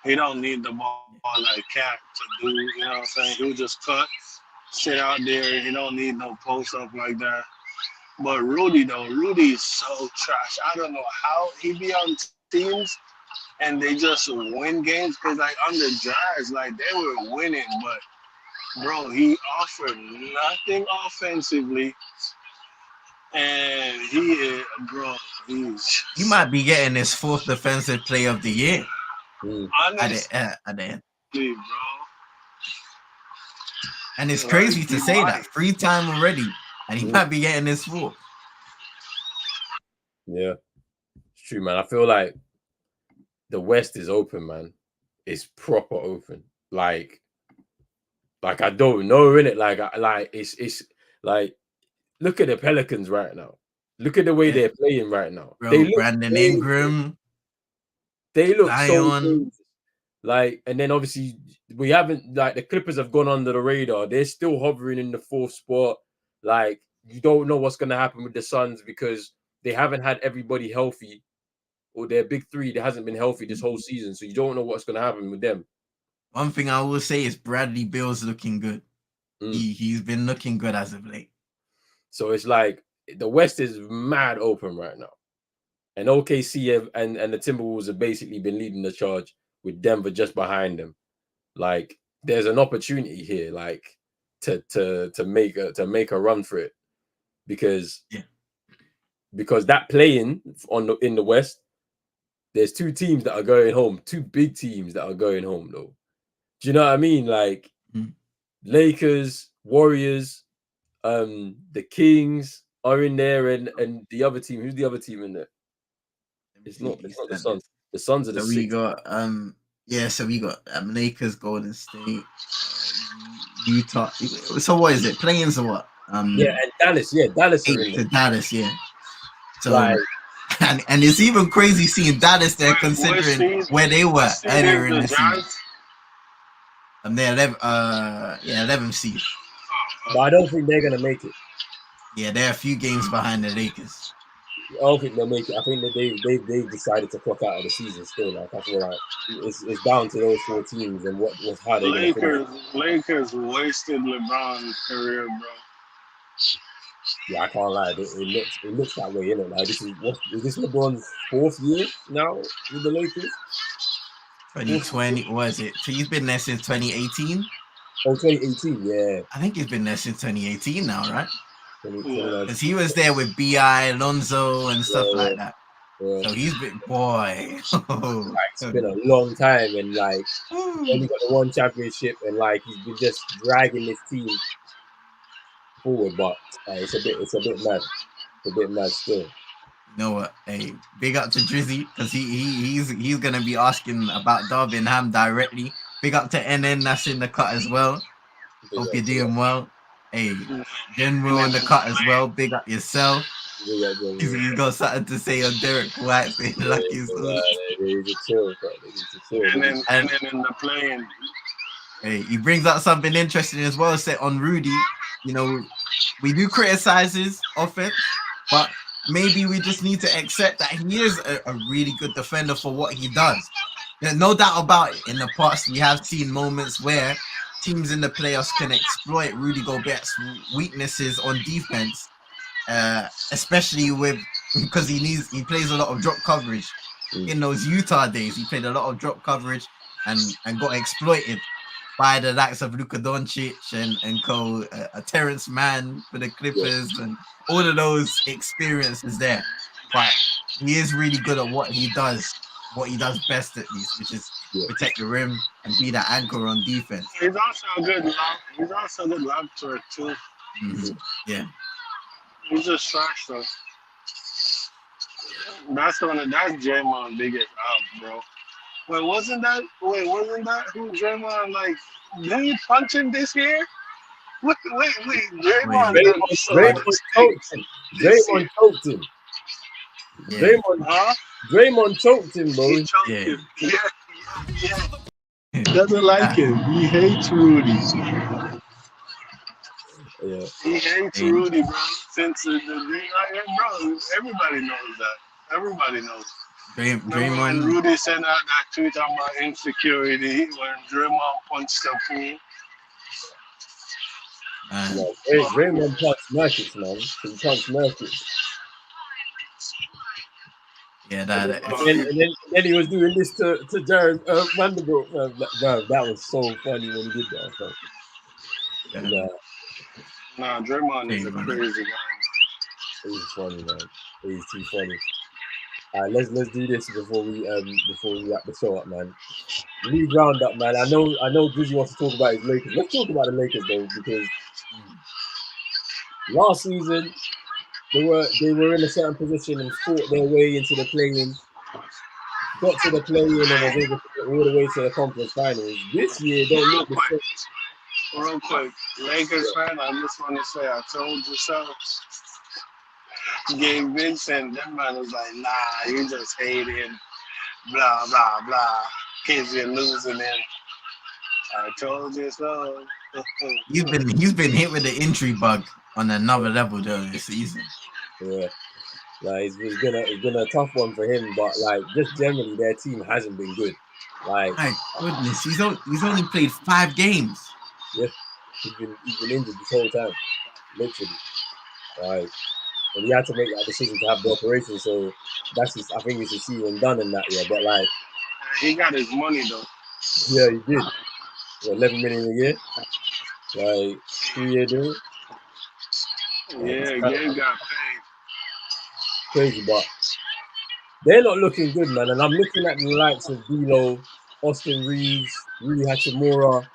He don't need the ball like Cat to do, you know what I'm saying? He'll just cut, sit out there. He don't need no post up like that. But Rudy though, Rudy's so trash. I don't know how he be on teams and they just win games because like on the Jazz, like they were winning, but bro, he offered nothing offensively. And he is, bro, he might be getting his 4th defensive player of the year honestly, at the end. bro. And it's crazy to say that 3-time already, and he might be getting his 4th. Yeah, it's true, man. I feel like the West is open, man. It's proper open. Like I don't know, innit? Like it's like look at the Pelicans right now. Look at the way they're playing right now. Bro, They look Brandon Ingram. They look Zion. so like, and then obviously we haven't like the Clippers have gone under the radar. They're still hovering in the 4th spot. Like you don't know what's gonna happen with the Suns because they haven't had everybody healthy, or their big 3 that hasn't been healthy this whole season. So you don't know what's gonna happen with them. One thing I will say is Bradley Beal's looking good. He's been looking good as of late. So it's like the West is mad open right now. And OKC and the Timberwolves have basically been leading the charge with Denver just behind them. Like there's an opportunity here, like to make a run for it, because that playing in the West, there's 2 teams that are going home, 2 big teams that are going home though. Do you know what I mean? Like Lakers, Warriors, the Kings are in there, and the other team. Who's the other team in there? It's not the Suns. The Suns are the So we 6th. got so we got Lakers, Golden State, Utah. So what is it? Playing or what? And Dallas. Yeah, Dallas are in there. Dallas, yeah. So like, and it's even crazy seeing Dallas there considering where they were earlier in the season. And they're 11th seed. But I don't think they're gonna make it. Yeah, they're a few games behind the Lakers. I don't think they'll make it. I think that they decided to clock out of the season still. Like I feel like it's down to those 4 teams and how they're gonna finish. Lakers wasted LeBron's career, bro. Yeah, I can't lie. It looks that way, innit? Like is this LeBron's 4th year now with the Lakers? 2020, what is it? So he's been there since 2018. Oh, 2018, yeah. I think he's been there since 2018 now, right? Because 2019. he was there with B.I., Lonzo, and stuff like that. Yeah. So he's been, boy. It's been a long time, and like only got the 1 championship, and like he's been just dragging this team forward. But it's a bit mad. It's a bit mad still. You know what? Hey, big up to Drizzy, because he's gonna be asking about Darvingham directly. Big up to NN, that's in the cut as well. Hope you're doing well. Hey, General in the cut as well. Big up yourself. He's got something to say on Derek White. Saying lucky as well. And then in the playing. Hey, he brings up something interesting as well. Set on Rudy. You know, we do criticize his offense, but maybe we just need to accept that he is a really good defender for what he does. There's no doubt about it. In the past, we have seen moments where teams in the playoffs can exploit Rudy Gobert's weaknesses on defense, especially because he plays a lot of drop coverage. In those Utah days, he played a lot of drop coverage and got exploited by the likes of Luka Doncic and co, Terrence Mann for the Clippers and all of those experiences there. But he is really good at what he does best at least, which is protect the rim and be that anchor on defense. He's also a good lob threat too. Yeah. He's just trash though. That's Draymond biggest out, bro. Wasn't that who Draymond like? Did he punch him this year? Wait. Wait, Draymond done Draymond, so much Draymond choked mistakes him. this year. Draymond choked him. yeah, Draymond, Huh? Draymond choked him, He bro. choked yeah. him. Yeah. Doesn't like That, him. He hates Rudy. Yeah, He hates hey, Rudy, bro. Since bro, everybody knows that. Everybody knows. Remember when Draymond, Rudy sent out that tweet about insecurity when Draymond punched the fool? man. no, Draymond punched Nurkic, man. He punched Nurkic. Yeah, And then, that and Oh, then, and then, and then he was doing this to Jared Vanderbilt. Bro, that was so funny when he did that. Bro. um, Nah, nah, Draymond is a Draymond. crazy guy. he's funny, man. He's too funny. All right, let's do this before we wrap the show up, man. League roundup, man. I know Drizzy wants to talk about his Lakers. Let's talk about the Lakers though, because last season they were in a certain position and fought their way into the play-in, got to the play-in and was able to get all the way to the conference finals. This year don't Real look the quick, same. Lakers fan, I just want to say I told you so. Gabe Vincent, that man was like, nah, you just hate him, blah, blah, blah. Kids are losing him. I told you so. He's been hit with the injury bug on another level during the season. Yeah, like it's been a tough one for him, but like just generally their team hasn't been good. Like My goodness, he's only played 5 games. yeah, he's been injured this whole time, literally. Like and he had to make that decision to have the operation. So that's his. I think it's his season done in that year. But like, He got his money though. yeah, he did. What, 11 million a year, like 3 year deal. Like, it's Yeah, kind of Gabe got paid. crazy, but they're not looking good, man. And I'm looking at the likes of D'Lo, Austin Reeves, Rui Hachimura.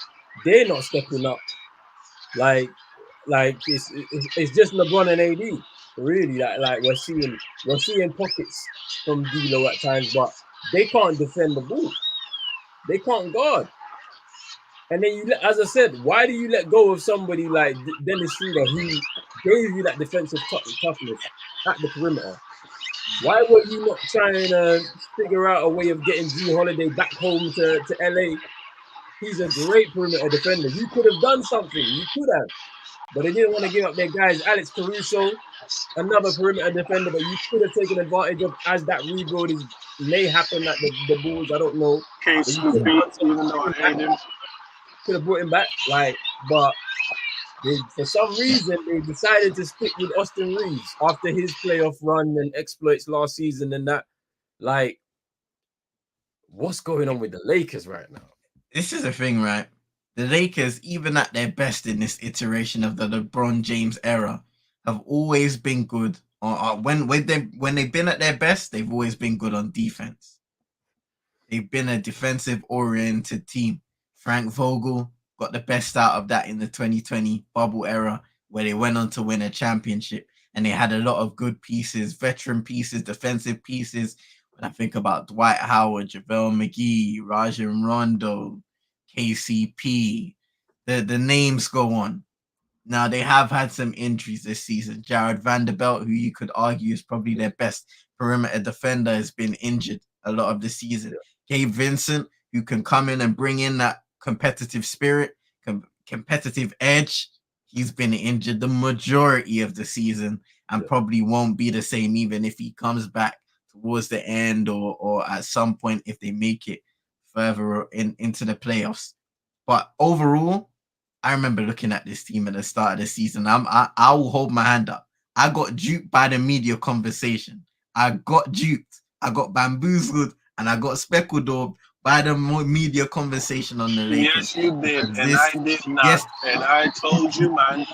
They're not stepping up. Like, like it's just LeBron and AD. Really, like we're seeing pockets from D'Lo at times, but they can't defend the ball. They can't guard. And then as I said, why do you let go of somebody like Dennis Schroeder who gave you that defensive toughness at the perimeter? Why were you not trying to figure out a way of getting Drew Holiday back home to LA? He's a great perimeter defender. You could have done something. You could have. But they didn't want to give up their guys. Alex Caruso, another perimeter defender, but you could have taken advantage of as that rebuild may happen at the Bulls. I don't know. But you could have KCP, done even something. though I hate him. Could have brought him back. Like, but for some reason they decided to stick with Austin Reeves after his playoff run and exploits last season and that. Like, what's going on with the Lakers right now? This is the thing, right? The Lakers, even at their best in this iteration of the LeBron James era, have always been good. When they've been at their best, they've always been good on defense. They've been a defensive oriented team. Frank Vogel got the best out of that in the 2020 bubble era, where they went on to win a championship, and they had a lot of good pieces, veteran pieces, defensive pieces. When I think about Dwight Howard, JaVale McGee, Rajon Rondo, KCP, the names go on. Now they have had some injuries this season. Jared Vanderbilt, who you could argue is probably their best perimeter defender, has been injured a lot of the season. Gabe Vincent, who can come in and bring in that competitive spirit, competitive edge, he's been injured the majority of the season and probably won't be the same even if he comes back towards the end or at some point if they make it further into the playoffs. But overall, I remember looking at this team at the start of the season. I will hold my hand up. I got duped by the media conversation. I got duped. I got bamboozled and I got speckled by the media conversation on the Lakers. Yes, you did, and This, I did not. yes, And I told you, man.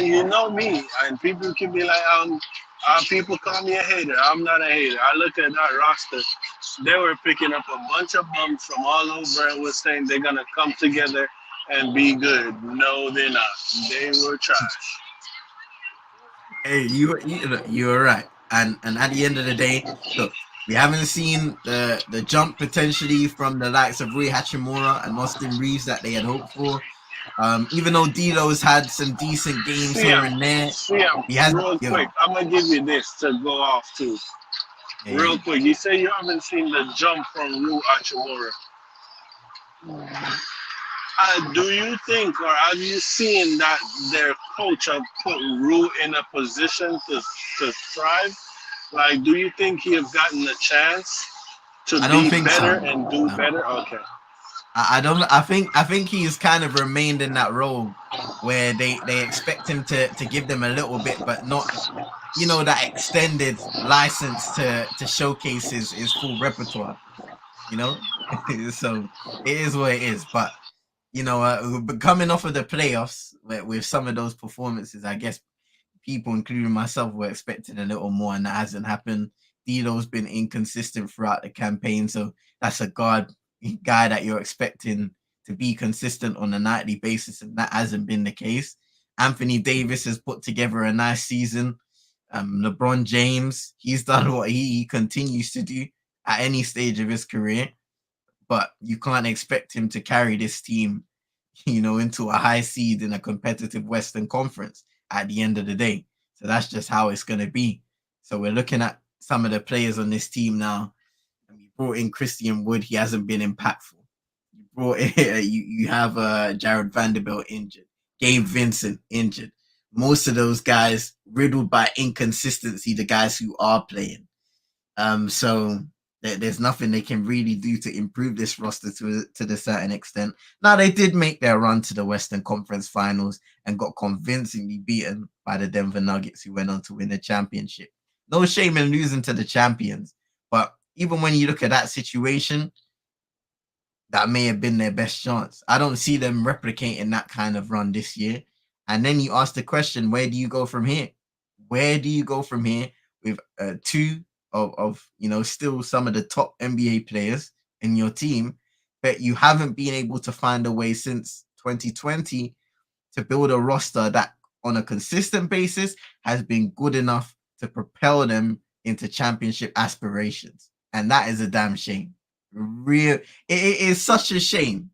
You know me, and people can be like, people call me a hater. I'm not a hater. I look at that roster. They were picking up a bunch of bums from all over and was saying they're gonna come together and be good. No, they're not. They were trash. Hey, you're right. And at the end of the day, look, we haven't seen the jump potentially from the likes of Rui Hachimura and Austin Reeves that they had hoped for. Even though Dilo's had some decent games here and there, he has Real quick, I'm gonna give you this to go off to. yeah. Real quick, you say you haven't seen the jump from Rui Hachimura. Do you think, or have you seen that their coach have put Rue in a position to thrive? Like, do you think he have gotten a chance to I don't be think better so. and do No. better? Okay. I don't. I think he's kind of remained in that role where they expect him to give them a little bit, but not that extended license to showcase his full repertoire. You know, so it is what it is. But coming off of the playoffs with some of those performances, I guess people, including myself, were expecting a little more, and that hasn't happened. Dilo's been inconsistent throughout the campaign, so that's a guy that you're expecting to be consistent on a nightly basis, and that hasn't been the case. Anthony Davis has put together a nice season. LeBron James, he's done what he continues to do at any stage of his career, but you can't expect him to carry this team, into a high seed in a competitive Western Conference at the end of the day. So that's just how it's going to be. So we're looking at some of the players on this team now. And we brought in Christian Wood. He hasn't been impactful. You brought in, you have Jared Vanderbilt injured, Gabe Vincent injured. Most of those guys riddled by inconsistency, the guys who are playing. So there's nothing they can really do to improve this roster to the certain extent. Now they did make their run to the Western Conference Finals and got convincingly beaten by the Denver Nuggets, who went on to win the championship. No shame in losing to the champions, but even when you look at that situation, that may have been their best chance. I don't see them replicating that kind of run this year. And then you ask the question, where do you go from here? Where do you go from here with two of still some of the top NBA players in your team, but you haven't been able to find a way since 2020 to build a roster that on a consistent basis has been good enough to propel them into championship aspirations. And that is a damn shame. It is such a shame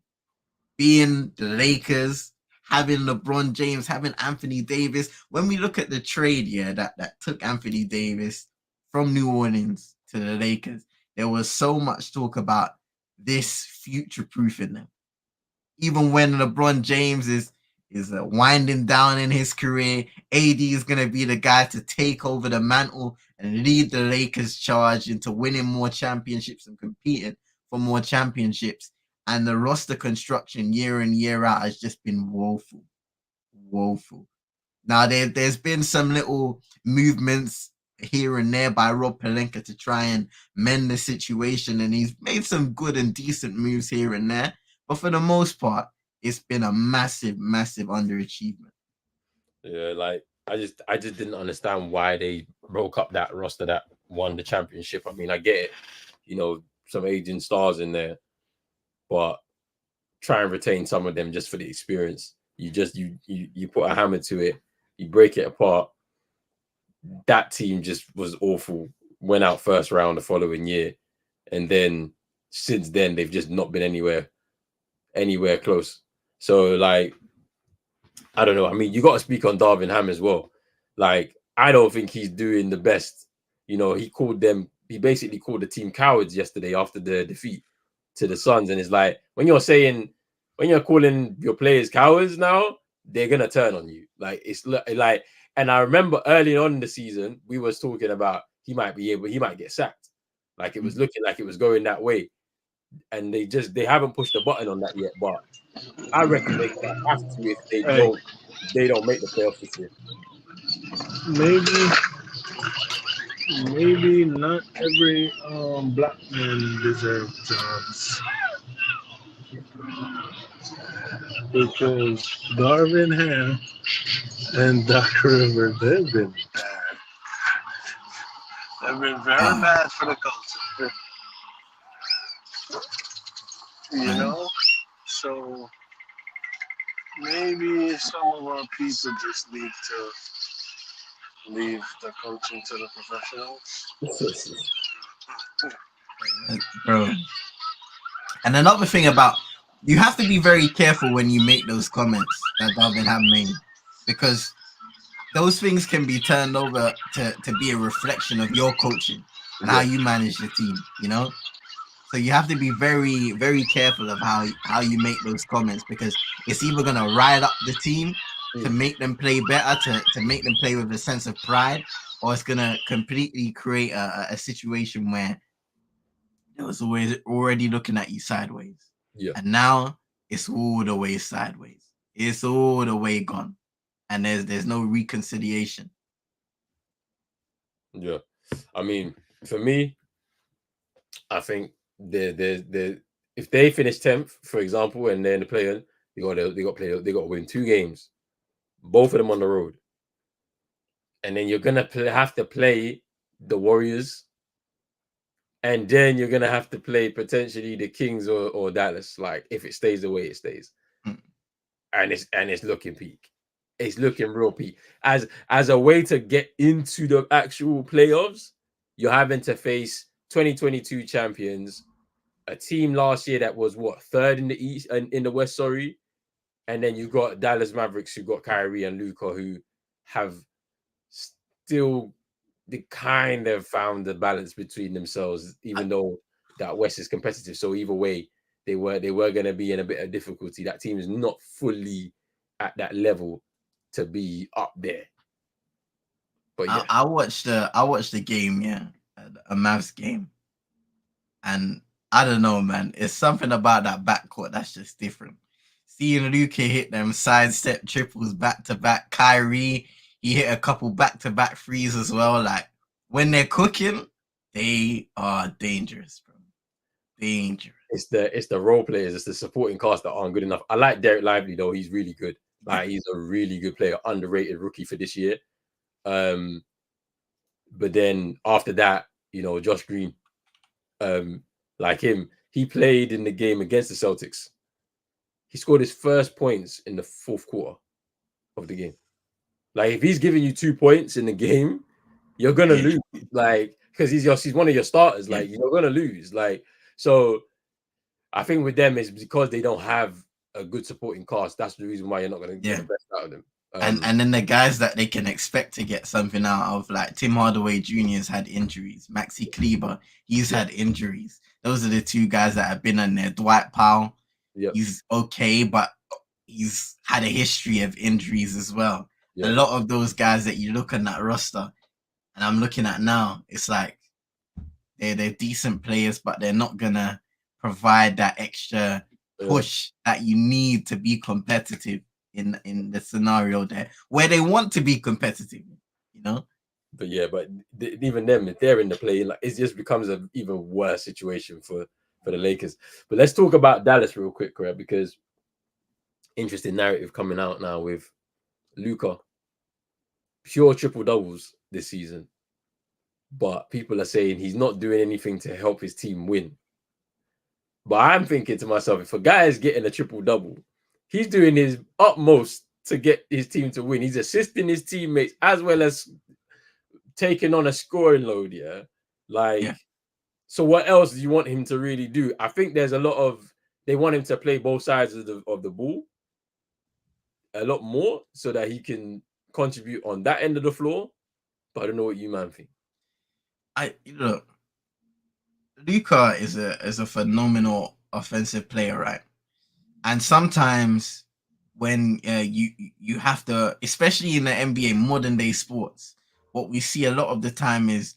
being the Lakers, having LeBron James, having Anthony Davis. When we look at the trade, that took Anthony Davis from New Orleans to the Lakers, there was so much talk about this future-proofing them. Even when LeBron James is winding down in his career, AD is going to be the guy to take over the mantle and lead the Lakers charge into winning more championships and competing for more championships. And the roster construction year in, year out has just been woeful. Woeful. Now, there's been some little movements here and there by Rob Pelinka to try and mend the situation, and he's made some good and decent moves here and there. But for the most part, it's been a massive, massive underachievement. Yeah, like I just didn't understand why they broke up that roster that won the championship. I mean, I get it, some aging stars in there, but try and retain some of them just for the experience. You put a hammer to it, you break it apart. That team just was awful. Went out first round the following year, and then since then they've just not been anywhere close. So like, I don't know. I mean, you got to speak on Darvin Ham as well. Like, I don't think he's doing the best. He basically called the team cowards yesterday after the defeat to the Suns. And it's like, when you're calling your players cowards now, they're going to turn on you. Like, it's like, and I remember early on in the season, we was talking about he might get sacked. Like, it was looking like it was going that way. And they haven't pushed the button on that yet. But I reckon they're going to have to if Hey, they don't make the playoffs this year. maybe not every black man deserves jobs because Darvin Ham and Doc Rivers, they've been bad. They've been very Ah, bad for the culture. man. So maybe some of our people just need to leave the coaching to the professionals. Bro. And another thing about you have to be very careful when you make those comments that Darvin have made, because those things can be turned over to be a reflection of your coaching and how you manage the team, you know? So you have to be very, very careful of how you make those comments, because it's either gonna rile up the team to make them play better, to make them play with a sense of pride, or it's gonna completely create a situation where it was always already looking at you sideways. Yeah. And now it's all the way sideways. It's all the way gone. And there's no reconciliation. Yeah. I mean, for me, I think the if they finish 10th, for example, and they're in the play-in, they got to win 2 games, both of them on the road. And then you're gonna have to play the Warriors, and then you're gonna have to play potentially the Kings or Dallas. Like, if it stays the way it stays, and it's looking peak, it's looking real peak. As a way to get into the actual playoffs, you're having to face 2022 champions, a team last year that was third in the East and in the West, sorry, and then you got Dallas Mavericks, who got Kyrie and Luka, who have still they kind of found the balance between themselves, even though that West is competitive. So either way, they were going to be in a bit of difficulty. That team is not fully at that level to be up there. But yeah, I watched the game, a Mavs game, and I don't know, man. It's something about that backcourt that's just different. Seeing Luka hit them sidestep triples back to back, Kyrie, he hit a couple back to back threes as well. Like, when they're cooking, they are dangerous, bro. Dangerous. It's the role players, it's the supporting cast that aren't good enough. I like Derek Lively though; he's really good. Like, he's a really good player, underrated rookie for this year. But then after that, Josh Green, like him, he played in the game against the Celtics. He scored his first points in the fourth quarter of the game. Like, if he's giving you 2 points in the game, you're gonna lose. Like, because he's one of your starters. Like, you're gonna lose. Like, so I think with them is because they don't have a good supporting cast. That's the reason why you're not gonna get the best out of them. And then the guys that they can expect to get something out of, like Tim Hardaway Jr.'s had injuries. Maxi Kleber, he's had injuries. Those are the two guys that have been in there. Dwight Powell, he's okay, but he's had a history of injuries as well. A lot of those guys that you look on that roster, and I'm looking at now, it's like they're decent players, but they're not gonna provide that extra push that you need to be competitive in the scenario there where they want to be competitive, But even them, if they're in the play, like, it just becomes an even worse situation for the Lakers. But let's talk about Dallas real quick, right? Because interesting narrative coming out now with Luka, pure triple doubles this season, but people are saying he's not doing anything to help his team win. But I'm thinking to myself, if a guy is getting a triple double, he's doing his utmost to get his team to win. He's assisting his teammates as well as taking on a scoring load. So what else do you want him to really do? I think there's a lot of, they want him to play both sides of the ball a lot more so that he can contribute on that end of the floor. But I don't know what you man think. Luka is a phenomenal offensive player, right? And sometimes when you have to, especially in the NBA, modern day sports, what we see a lot of the time is,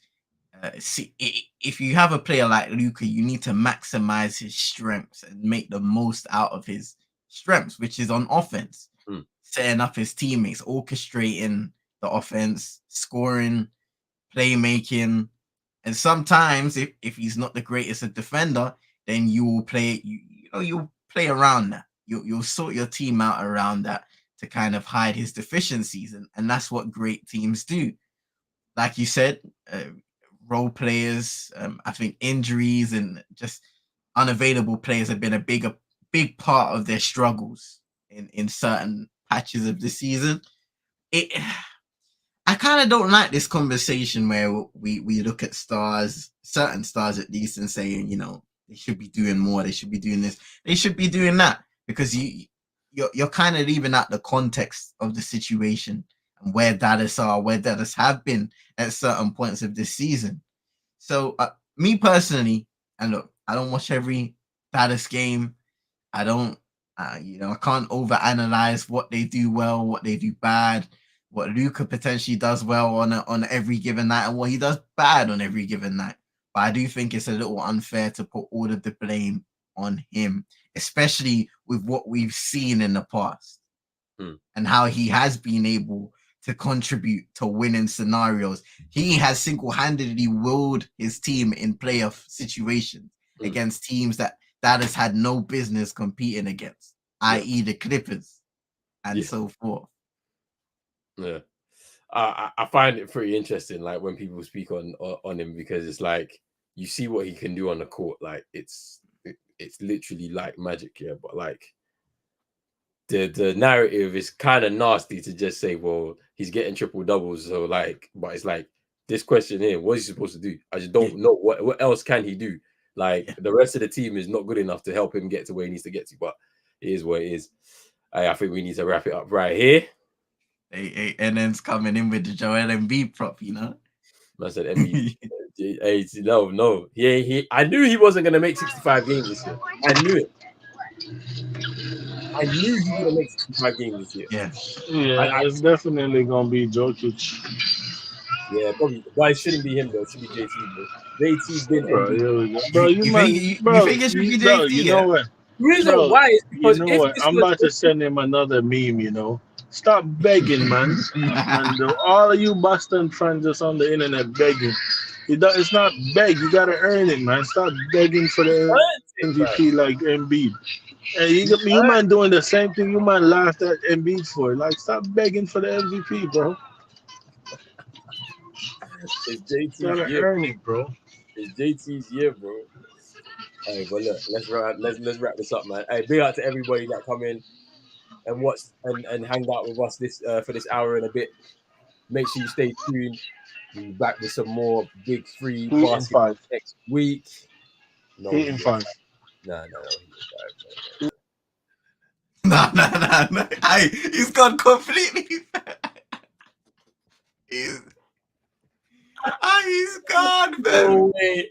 if you have a player like Luka, you need to maximize his strengths and make the most out of his strengths, which is on offense, setting up his teammates, orchestrating the offense, scoring, playmaking. And sometimes if he's not the greatest a defender, then you will play, you'll play around that. You'll sort your team out around that to kind of hide his deficiencies. And that's what great teams do. Like you said, role players, I think injuries and just unavailable players have been a big part of their struggles in certain patches of the season. I kind of don't like this conversation where we look at stars, certain stars at least, and saying, they should be doing more, they should be doing this, they should be doing that, because you're kind of leaving out the context of the situation and where Dallas are, where Dallas have been at certain points of this season. So me personally, and look, I don't watch every Dallas game. I don't, I can't overanalyze what they do well, what they do bad, what Luka potentially does well on every given night, and what he does bad on every given night. But I do think it's a little unfair to put all of the blame on him, especially with what we've seen in the past and how he has been able to contribute to winning scenarios. He has single-handedly willed his team in playoff situations against teams that has had no business competing against, i.e. the Clippers and so forth. Yeah. I find it pretty interesting, like when people speak on him, because it's like you see what he can do on the court, like it's literally like magic, yeah. But like the narrative is kind of nasty to just say, well, he's getting triple doubles, so like, but it's like this question here, what is he supposed to do? I just don't know what else can he do. Like the rest of the team is not good enough to help him get to where he needs to get to, but it is what it is. I think we need to wrap it up right here. Hey, and then's coming in with the Joel Embiid prop, Man said Embiid. Hey, no. I knew he wasn't going to make 65 games this year. I knew it. I knew he wouldn't make 65 games this year. Yeah. It's definitely going to be Jokic. Yeah, probably. But it shouldn't be him, though. It should be JT, bro. JT's been Embiid. Bro, you think it should be JT? You know what? The reason why is because you know what? I'm about to send him another meme, Stop begging, man. And all of you Boston fans just on the internet begging. It's not beg. You got to earn it, man. Stop begging for the MVP like Embiid. And you man doing the same thing you man laughed at Embiid for. Like, stop begging for the MVP, bro. It's JT's Gotta year. earn it, bro. It's JT's year, bro. Hey, but look, let's wrap this up, man. Hey, big out to everybody that come in and watch and hang out with us this for this hour and a bit. Make sure you stay tuned. We'll be back with some more Big Three basketball next week. No, 8 and 5. No. No. Hey, he's gone completely. He's gone, man. No way.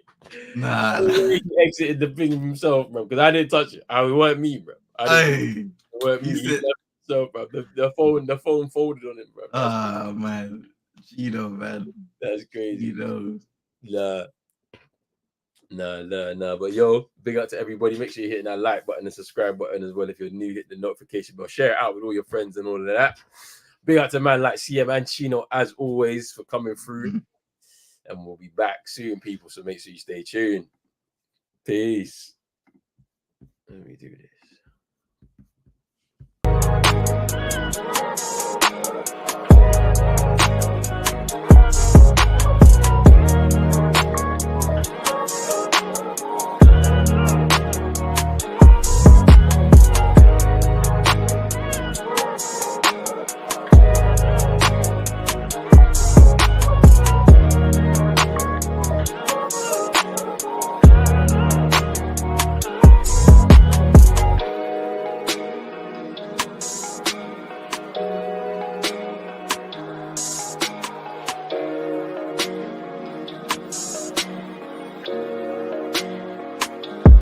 Nah. He exited the thing himself, bro. Because I didn't touch it. It weren't me, bro. It weren't me. He left himself, bro. The phone folded on him, bro. Oh man, man. That's crazy. Nah. But yo, big up to everybody. Make sure you're hitting that like button and subscribe button as well. If you're new, hit the notification bell. Share it out with all your friends and all of that. Big up to man like CM and Chino as always for coming through. And we'll be back soon, people. So make sure you stay tuned. Peace. Let me do this.